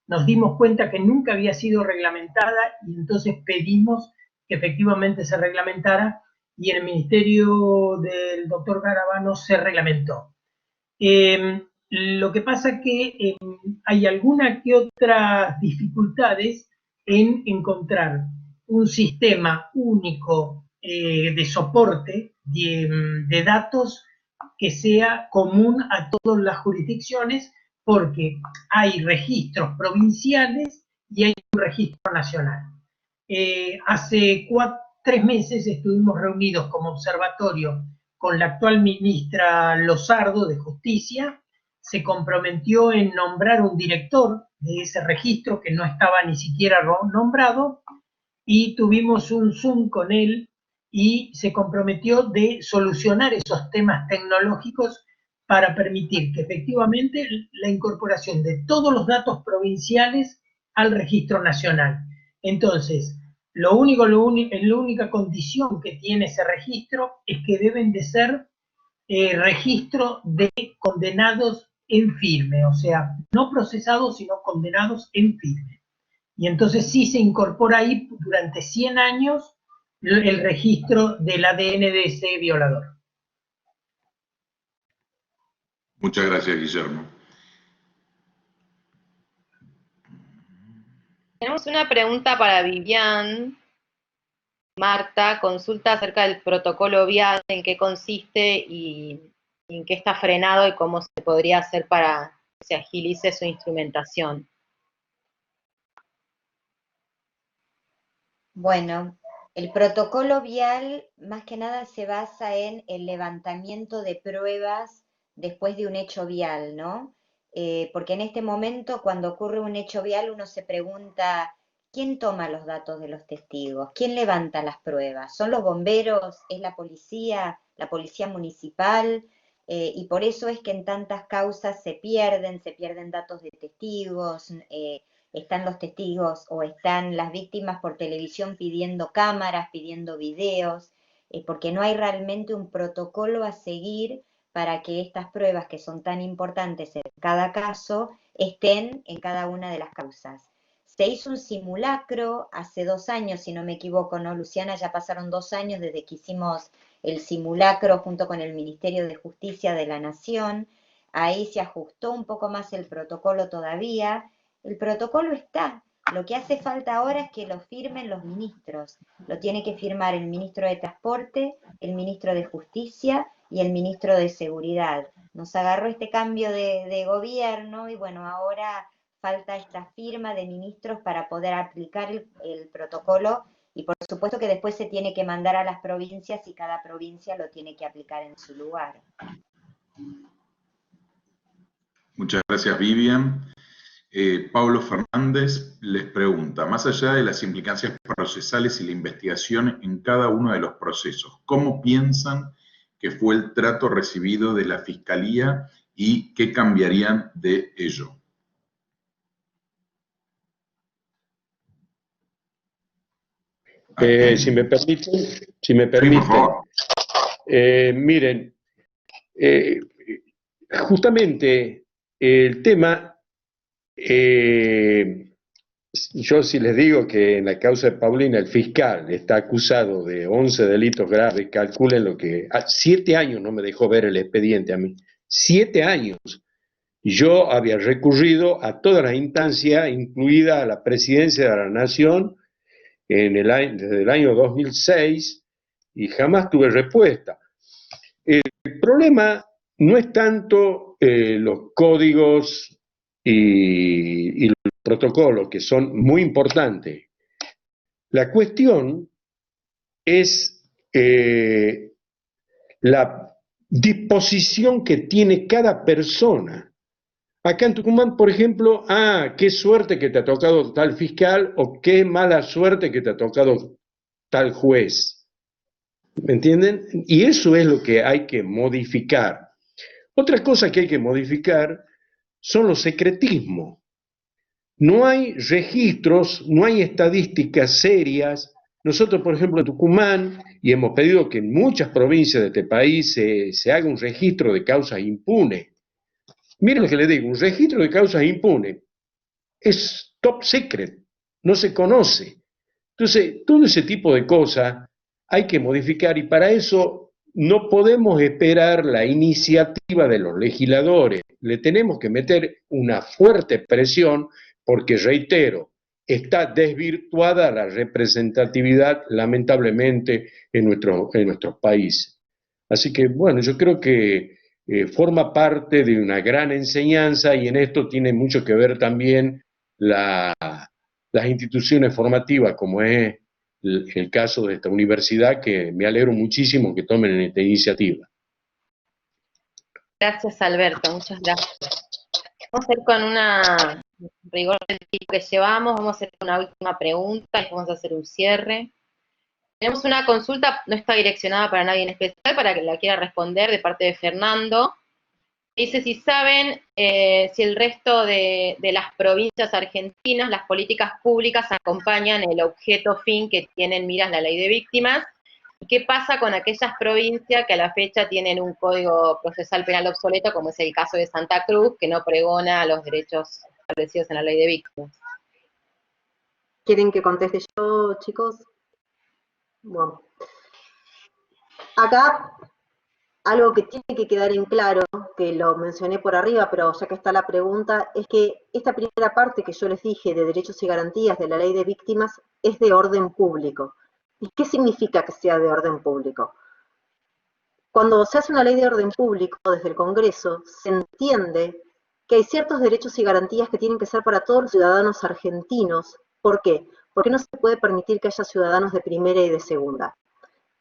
nos dimos cuenta que nunca había sido reglamentada, y entonces pedimos que efectivamente se reglamentara, y en el ministerio del doctor Garabano se reglamentó. Lo que pasa es que hay algunas que otras dificultades en encontrar un sistema único de soporte de datos que sea común a todas las jurisdicciones, porque hay registros provinciales y hay un registro nacional. Hace 3 meses estuvimos reunidos como observatorio con la actual ministra Lozardo de Justicia. Se comprometió en nombrar un director de ese registro que no estaba ni siquiera nombrado, y tuvimos un Zoom con él y se comprometió de solucionar esos temas tecnológicos para permitir que efectivamente la incorporación de todos los datos provinciales al registro nacional. Entonces, la única condición que tiene ese registro es que deben de ser registro de condenados en firme, o sea, no procesados, sino condenados en firme. Y entonces sí se incorpora ahí durante 100 años el registro del ADN de ese violador. Muchas gracias, Guillermo. Tenemos una pregunta para Vivian. Marta consulta acerca del protocolo vial, en qué consiste y en qué está frenado y cómo se podría hacer para que se agilice su instrumentación. Bueno, el protocolo vial más que nada se basa en el levantamiento de pruebas después de un hecho vial, ¿no? Porque en este momento, cuando ocurre un hecho vial, uno se pregunta, ¿quién toma los datos de los testigos? ¿Quién levanta las pruebas? ¿Son los bomberos? ¿Es la policía municipal? Y por eso es que en tantas causas se pierden datos de testigos, están los testigos o están las víctimas por televisión pidiendo cámaras, pidiendo videos, porque no hay realmente un protocolo a seguir para que estas pruebas, que son tan importantes en cada caso, estén en cada una de las causas. Se hizo un simulacro hace 2 años, si no me equivoco, ¿no, Luciana? Ya pasaron 2 años desde que hicimos el simulacro junto con el Ministerio de Justicia de la Nación. Ahí se ajustó un poco más el protocolo todavía. El protocolo está, Lo que hace falta ahora es que lo firmen los ministros. Lo tiene que firmar el ministro de Transporte, el ministro de Justicia y el ministro de Seguridad. Nos agarró este cambio de gobierno y bueno, ahora falta esta firma de ministros para poder aplicar el protocolo y por supuesto que después se tiene que mandar a las provincias y cada provincia lo tiene que aplicar en su lugar. Muchas gracias, Vivian. Pablo Fernández les pregunta, más allá de las implicancias procesales y la investigación en cada uno de los procesos, ¿cómo piensan que fue el trato recibido de la Fiscalía y qué cambiarían de ello? Si me permiten, miren, justamente el tema, yo si les digo que en la causa de Paulina el fiscal está acusado de 11 delitos graves, calculen lo que... 7 años no me dejó ver el expediente a mí, 7 años. Yo había recurrido a todas las instancias, incluida a la Presidencia de la Nación, desde el año 2006, y jamás tuve respuesta. El problema no es tanto los códigos y los protocolos, que son muy importantes. La cuestión es la disposición que tiene cada persona. Acá en Tucumán, por ejemplo, qué suerte que te ha tocado tal fiscal o qué mala suerte que te ha tocado tal juez. ¿Me entienden? Y eso es lo que hay que modificar. Otra cosa que hay que modificar son los secretismos. No hay registros, no hay estadísticas serias. Nosotros, por ejemplo, en Tucumán, y hemos pedido que en muchas provincias de este país se haga un registro de causas impunes. Miren lo que les digo, un registro de causas impunes es top secret, no se conoce. Entonces, todo ese tipo de cosas hay que modificar y para eso no podemos esperar la iniciativa de los legisladores. Le tenemos que meter una fuerte presión porque, reitero, está desvirtuada la representatividad, lamentablemente, en nuestros países. Así que, bueno, yo creo que forma parte de una gran enseñanza y en esto tiene mucho que ver también las instituciones formativas, como es el caso de esta universidad, que me alegro muchísimo que tomen esta iniciativa. Gracias, Alberto, muchas gracias. Vamos a ir con una rigor del tiempo que llevamos, vamos a hacer una última pregunta y vamos a hacer un cierre. Tenemos una consulta, no está direccionada para nadie en especial, para que la quiera responder, de parte de Fernando. Dice si saben si el resto de las provincias argentinas, las políticas públicas acompañan el objeto fin que tiene en miras la ley de víctimas, y qué pasa con aquellas provincias que a la fecha tienen un código procesal penal obsoleto, como es el caso de Santa Cruz, que no pregona los derechos establecidos en la ley de víctimas. ¿Quieren que conteste yo, chicos? Bueno, acá algo que tiene que quedar en claro, que lo mencioné por arriba, pero ya que está la pregunta, es que esta primera parte que yo les dije de derechos y garantías de la ley de víctimas es de orden público. ¿Y qué significa que sea de orden público? Cuando se hace una ley de orden público desde el Congreso, se entiende que hay ciertos derechos y garantías que tienen que ser para todos los ciudadanos argentinos. ¿Por qué? Porque no se puede permitir que haya ciudadanos de primera y de segunda.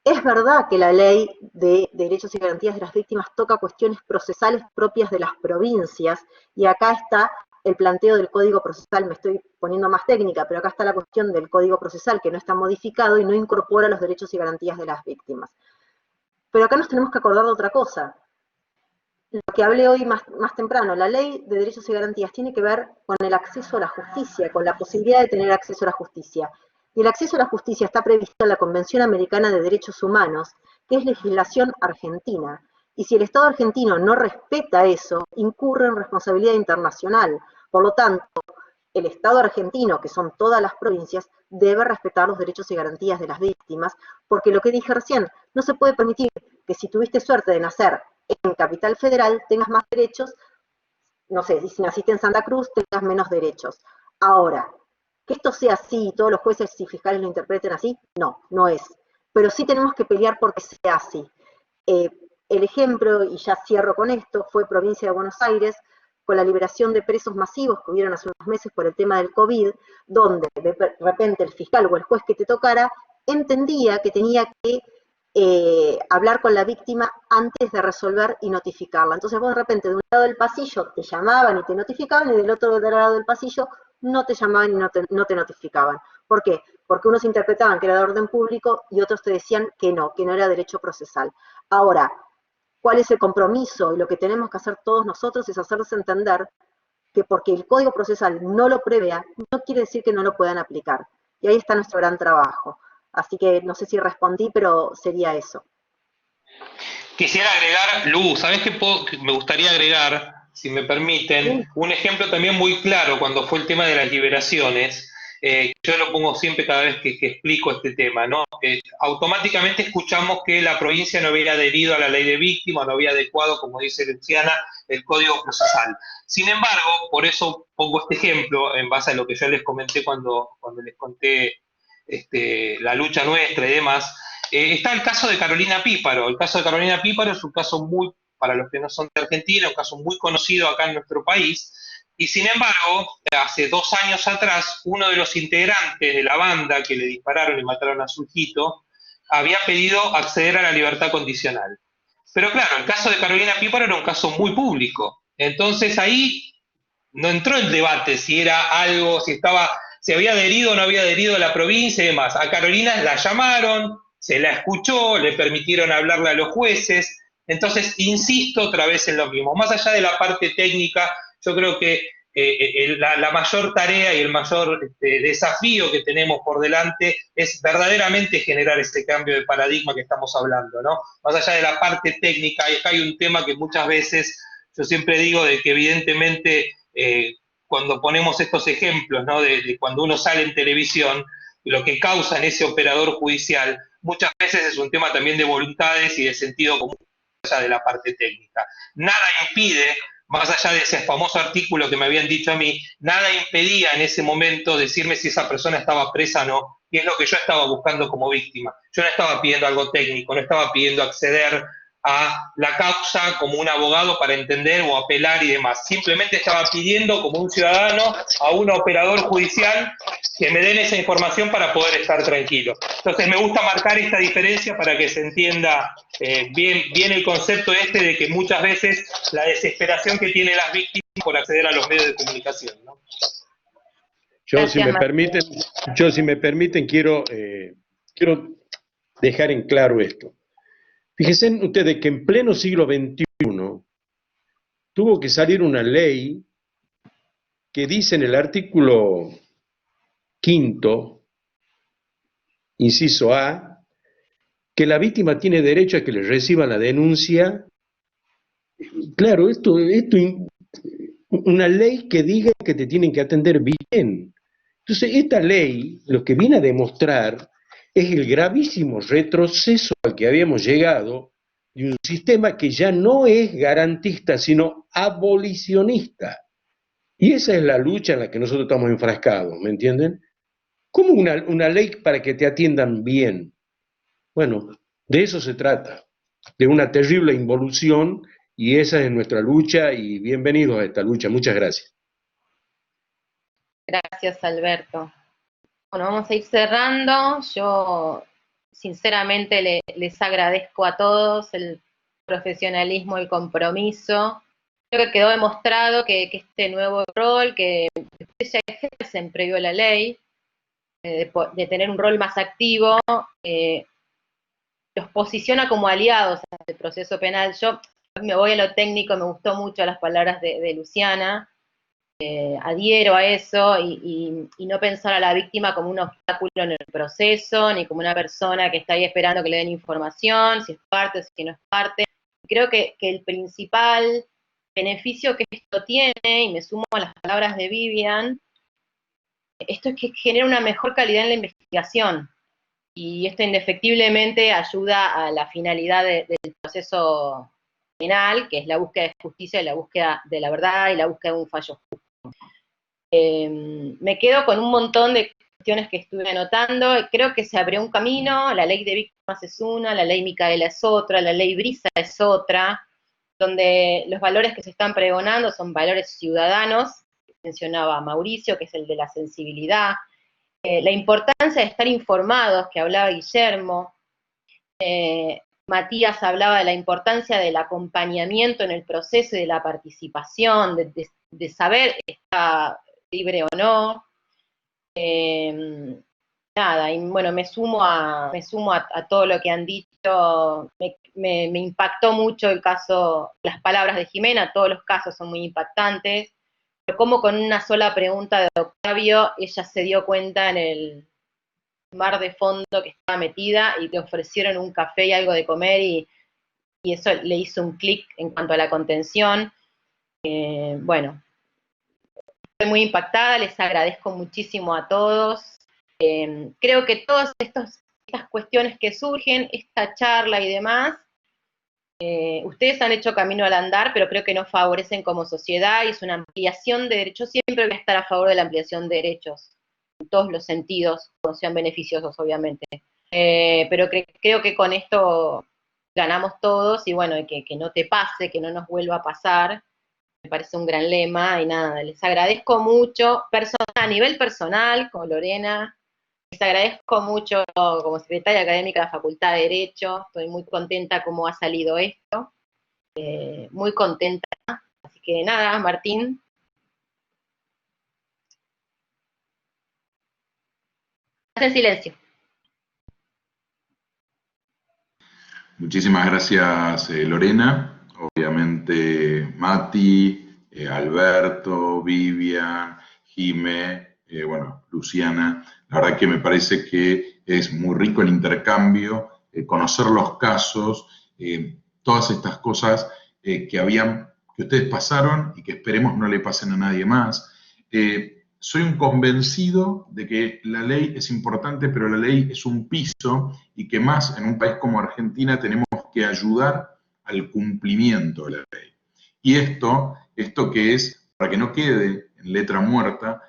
Es verdad que la ley de derechos y garantías de las víctimas toca cuestiones procesales propias de las provincias, y acá está el planteo del Código Procesal, me estoy poniendo más técnica, pero acá está la cuestión del Código Procesal que no está modificado y no incorpora los derechos y garantías de las víctimas. Pero acá nos tenemos que acordar de otra cosa. Lo que hablé hoy más temprano, la ley de derechos y garantías tiene que ver con el acceso a la justicia, con la posibilidad de tener acceso a la justicia. Y el acceso a la justicia está previsto en la Convención Americana de Derechos Humanos, que es legislación argentina. Y si el Estado argentino no respeta eso, incurre en responsabilidad internacional. Por lo tanto, el Estado argentino, que son todas las provincias, debe respetar los derechos y garantías de las víctimas, porque lo que dije recién, no se puede permitir que si tuviste suerte de nacer en Capital Federal tengas más derechos, no sé, si naciste en Santa Cruz tengas menos derechos. Ahora, Que esto sea así y todos los jueces y fiscales lo interpreten así, no, no es. Pero sí tenemos que pelear porque sea así. El ejemplo, y ya cierro con esto, fue Provincia de Buenos Aires, con la liberación de presos masivos que hubieron hace unos meses por el tema del COVID, donde de repente el fiscal o el juez que te tocara entendía que tenía que hablar con la víctima antes de resolver y notificarla. Entonces vos de repente de un lado del pasillo te llamaban y te notificaban, y del otro lado del pasillo no te llamaban y no te notificaban. ¿Por qué? Porque unos interpretaban que era de orden público y otros te decían que no era derecho procesal. Ahora, ¿cuál es el compromiso? Y lo que tenemos que hacer todos nosotros es hacerles entender que porque el Código Procesal no lo prevea, no quiere decir que no lo puedan aplicar. Y ahí está nuestro gran trabajo. Así que no sé si respondí, pero sería eso. Quisiera agregar, Lu, ¿sabés qué me gustaría agregar, si me permiten, Sí. un ejemplo también muy claro cuando fue el tema de las liberaciones? Yo lo pongo siempre cada vez que explico este tema, ¿no? Automáticamente escuchamos que la provincia no había adherido a la ley de víctimas, no había adecuado, como dice Luciana, el Código Procesal. Sin embargo, por eso pongo este ejemplo, en base a lo que yo les comenté cuando les conté la lucha nuestra y demás. Está el caso de Carolina Píparo. El caso de Carolina Píparo es un caso muy, para los que no son de Argentina, un caso muy conocido acá en nuestro país. Y sin embargo, hace 2 años atrás, uno de los integrantes de la banda que le dispararon y mataron a su hijito, había pedido acceder a la libertad condicional. Pero claro, el caso de Carolina Píparo era un caso muy público. Entonces ahí no entró el debate si era algo, si había adherido o no había adherido a la provincia y demás. A Carolina la llamaron, se la escuchó, le permitieron hablarle a los jueces. Entonces, insisto otra vez en lo mismo. Más allá de la parte técnica, yo creo que la mayor tarea y el mayor desafío que tenemos por delante es verdaderamente generar este cambio de paradigma que estamos hablando, ¿no? Más allá de la parte técnica, hay un tema que muchas veces yo siempre digo de que evidentemente cuando ponemos estos ejemplos, ¿no? de cuando uno sale en televisión, lo que causa en ese operador judicial muchas veces es un tema también de voluntades y de sentido común, más allá de la parte técnica. Nada impide, más allá de ese famoso artículo que me habían dicho a mí, nada impedía en ese momento decirme si esa persona estaba presa o no, y es lo que yo estaba buscando como víctima. Yo no estaba pidiendo algo técnico, no estaba pidiendo acceder a la causa como un abogado para entender o apelar y demás. Simplemente estaba pidiendo como un ciudadano a un operador judicial que me den esa información para poder estar tranquilo. Entonces me gusta marcar esta diferencia para que se entienda bien el concepto de que muchas veces la desesperación que tienen las víctimas por acceder a los medios de comunicación, ¿no? Yo, si me permiten, quiero dejar en claro esto. Fíjense ustedes que en pleno siglo XXI tuvo que salir una ley que dice en el artículo 5º, inciso A, que la víctima tiene derecho a que le reciban la denuncia. Claro, esto una ley que diga que te tienen que atender bien. Entonces, esta ley lo que viene a demostrar es el gravísimo retroceso al que habíamos llegado de un sistema que ya no es garantista, sino abolicionista. Y esa es la lucha en la que nosotros estamos enfrascados, ¿me entienden? ¿Cómo una ley para que te atiendan bien? Bueno, de eso se trata, de una terrible involución, y esa es nuestra lucha, y bienvenidos a esta lucha. Muchas gracias. Gracias, Alberto. Bueno, vamos a ir cerrando. Yo sinceramente les agradezco a todos el profesionalismo, el compromiso. Creo que quedó demostrado que este nuevo rol que ustedes ya ejercen previo a la ley, de tener un rol más activo, los posiciona como aliados en el proceso penal. Yo me voy a lo técnico, me gustó mucho las palabras de Luciana, adhiero a eso y no pensar a la víctima como un obstáculo en el proceso, ni como una persona que está ahí esperando que le den información, si es parte, si no es parte. Creo que el principal beneficio que esto tiene, y me sumo a las palabras de Vivian, esto es que genera una mejor calidad en la investigación, y esto indefectiblemente ayuda a la finalidad del proceso penal, que es la búsqueda de justicia, y la búsqueda de la verdad, y la búsqueda de un fallo justo. Me quedo con un montón de cuestiones que estuve anotando. Creo que se abrió un camino, la ley de víctimas es una, la ley Micaela es otra, la ley Brisa es otra, donde los valores que se están pregonando son valores ciudadanos, mencionaba Mauricio, que es el de la sensibilidad, la importancia de estar informados, que hablaba Guillermo, Matías hablaba de la importancia del acompañamiento en el proceso y de la participación, de saber si está libre o no. Nada, y bueno, me sumo a todo lo que han dicho. Me impactó mucho el caso, las palabras de Jimena, todos los casos son muy impactantes, pero como con una sola pregunta de Octavio, ella se dio cuenta en el mar de fondo que estaba metida y le ofrecieron un café y algo de comer y eso le hizo un clic en cuanto a la contención. Bueno, estoy muy impactada, les agradezco muchísimo a todos. Creo que todas estas cuestiones que surgen, esta charla y demás, ustedes han hecho camino al andar, pero creo que nos favorecen como sociedad y es una ampliación de derechos. Siempre voy a estar a favor de la ampliación de derechos, en todos los sentidos, cuando sean beneficiosos, obviamente. Pero creo que con esto ganamos todos y bueno, que no te pase, que no nos vuelva a pasar. Me parece un gran lema y nada, les agradezco mucho, a nivel personal, como Lorena, les agradezco mucho como secretaria académica de la Facultad de Derecho, estoy muy contenta cómo ha salido esto, muy contenta, así que nada, Martín. En silencio. Muchísimas gracias, Lorena. Obviamente, Mati, Alberto, Vivian, Jime, bueno, Luciana. La verdad que me parece que es muy rico el intercambio, conocer los casos, todas estas cosas que ustedes pasaron y que esperemos no le pasen a nadie más. Soy un convencido de que la ley es importante, pero la ley es un piso y que más en un país como Argentina tenemos que ayudar al cumplimiento de la ley. Y esto que es, para que no quede en letra muerta,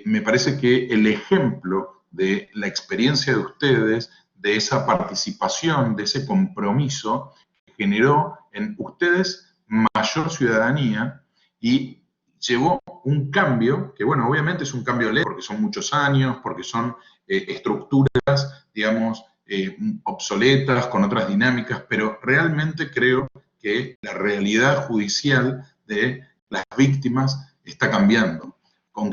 me parece que el ejemplo de la experiencia de ustedes, de esa participación, de ese compromiso, generó en ustedes mayor ciudadanía y llevó un cambio, que bueno, obviamente es un cambio lento, porque son muchos años, porque son estructuras, digamos, obsoletas, con otras dinámicas, pero realmente creo que la realidad judicial de las víctimas está cambiando, con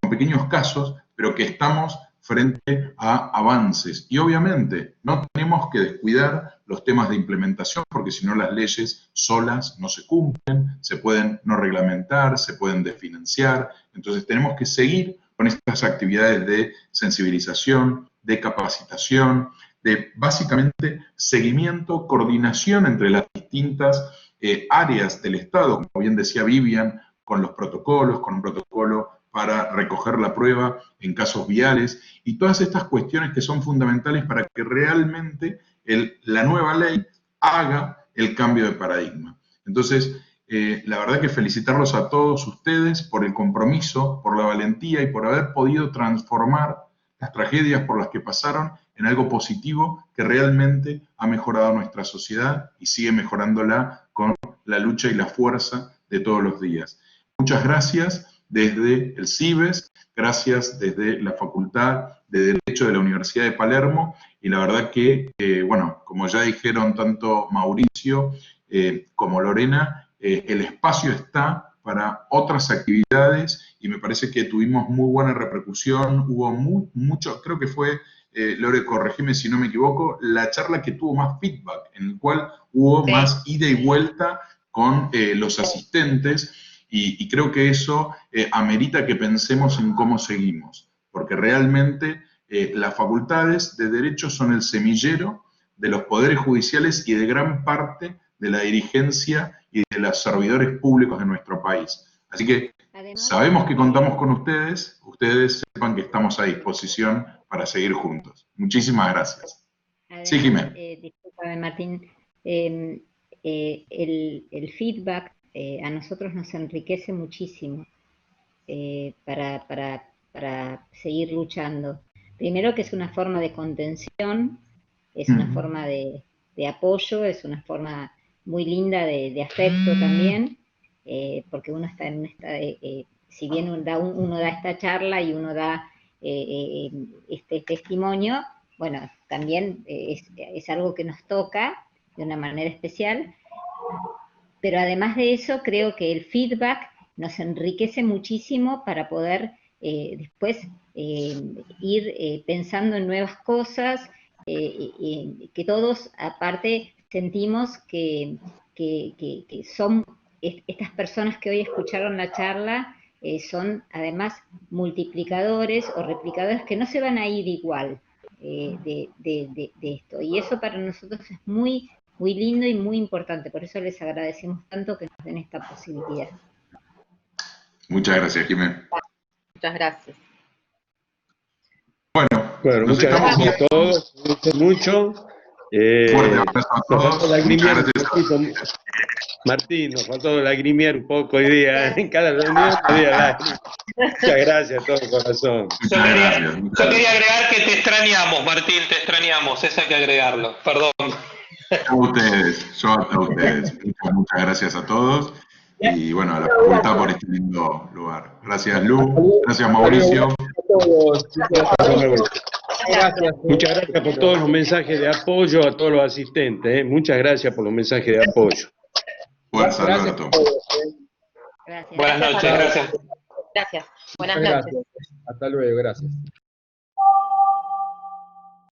pequeños casos, pero que estamos frente a avances. Y obviamente no tenemos que descuidar los temas de implementación, porque si no las leyes solas no se cumplen, se pueden no reglamentar, se pueden desfinanciar. Entonces tenemos que seguir con estas actividades de sensibilización, de capacitación, de básicamente seguimiento, coordinación entre las distintas áreas del Estado, como bien decía Vivian, con los protocolos, con un protocolo para recoger la prueba en casos viales, y todas estas cuestiones que son fundamentales para que realmente la nueva ley haga el cambio de paradigma. Entonces, la verdad que felicitarlos a todos ustedes por el compromiso, por la valentía y por haber podido transformar las tragedias por las que pasaron en algo positivo que realmente ha mejorado nuestra sociedad y sigue mejorándola con la lucha y la fuerza de todos los días. Muchas gracias desde el CIBES, gracias desde la Facultad de Derecho de la Universidad de Palermo, y la verdad que, bueno, como ya dijeron tanto Mauricio como Lorena, el espacio está para otras actividades y me parece que tuvimos muy buena repercusión, hubo mucho, creo que fue, Lore, corregime si no me equivoco, la charla que tuvo más feedback, en el cual hubo más ida y vuelta con los asistentes, y creo que eso amerita que pensemos en cómo seguimos, porque realmente las facultades de Derecho son el semillero de los poderes judiciales y de gran parte de la dirigencia y de los servidores públicos de nuestro país. Así que sabemos que contamos con ustedes, ustedes sepan que estamos a disposición para seguir juntos. Muchísimas gracias. Además, sí, Jimena. Discúlpame, Martín, el feedback a nosotros nos enriquece muchísimo. para seguir luchando. Primero que es una forma de contención, es una forma de apoyo, es una forma muy linda de afecto también, porque uno está en si bien uno da esta charla y uno da este testimonio, bueno, también es algo que nos toca de una manera especial, pero además de eso creo que el feedback nos enriquece muchísimo para poder después ir pensando en nuevas cosas, que todos aparte sentimos que son estas personas que hoy escucharon la charla, son además multiplicadores o replicadores que no se van a ir igual de esto. Y eso para nosotros es muy, muy lindo y muy importante. Por eso les agradecemos tanto que nos den esta posibilidad. Muchas gracias, Jimé. Muchas gracias. Bueno, muchas gracias a todos. Mucho. Fuerte abrazo a todos. Muchas gracias. Martín, nos faltó lagrimear un poco hoy día, en cada reunión había lágrimas. Muchas gracias de todo corazón. Yo quería agregar que te extrañamos, Martín, te extrañamos, eso hay que agregarlo, perdón. A ustedes, a ustedes. Muchas gracias a todos. Y bueno, a la facultad por este lindo lugar. Gracias, Lu. Gracias, Mauricio. Muchas gracias por todos los mensajes de apoyo a todos los asistentes. Muchas gracias por los mensajes de apoyo. Fuerza, Alberto. Gracias. Buenas noches, gracias. Gracias. Buenas noches. Hasta luego, gracias.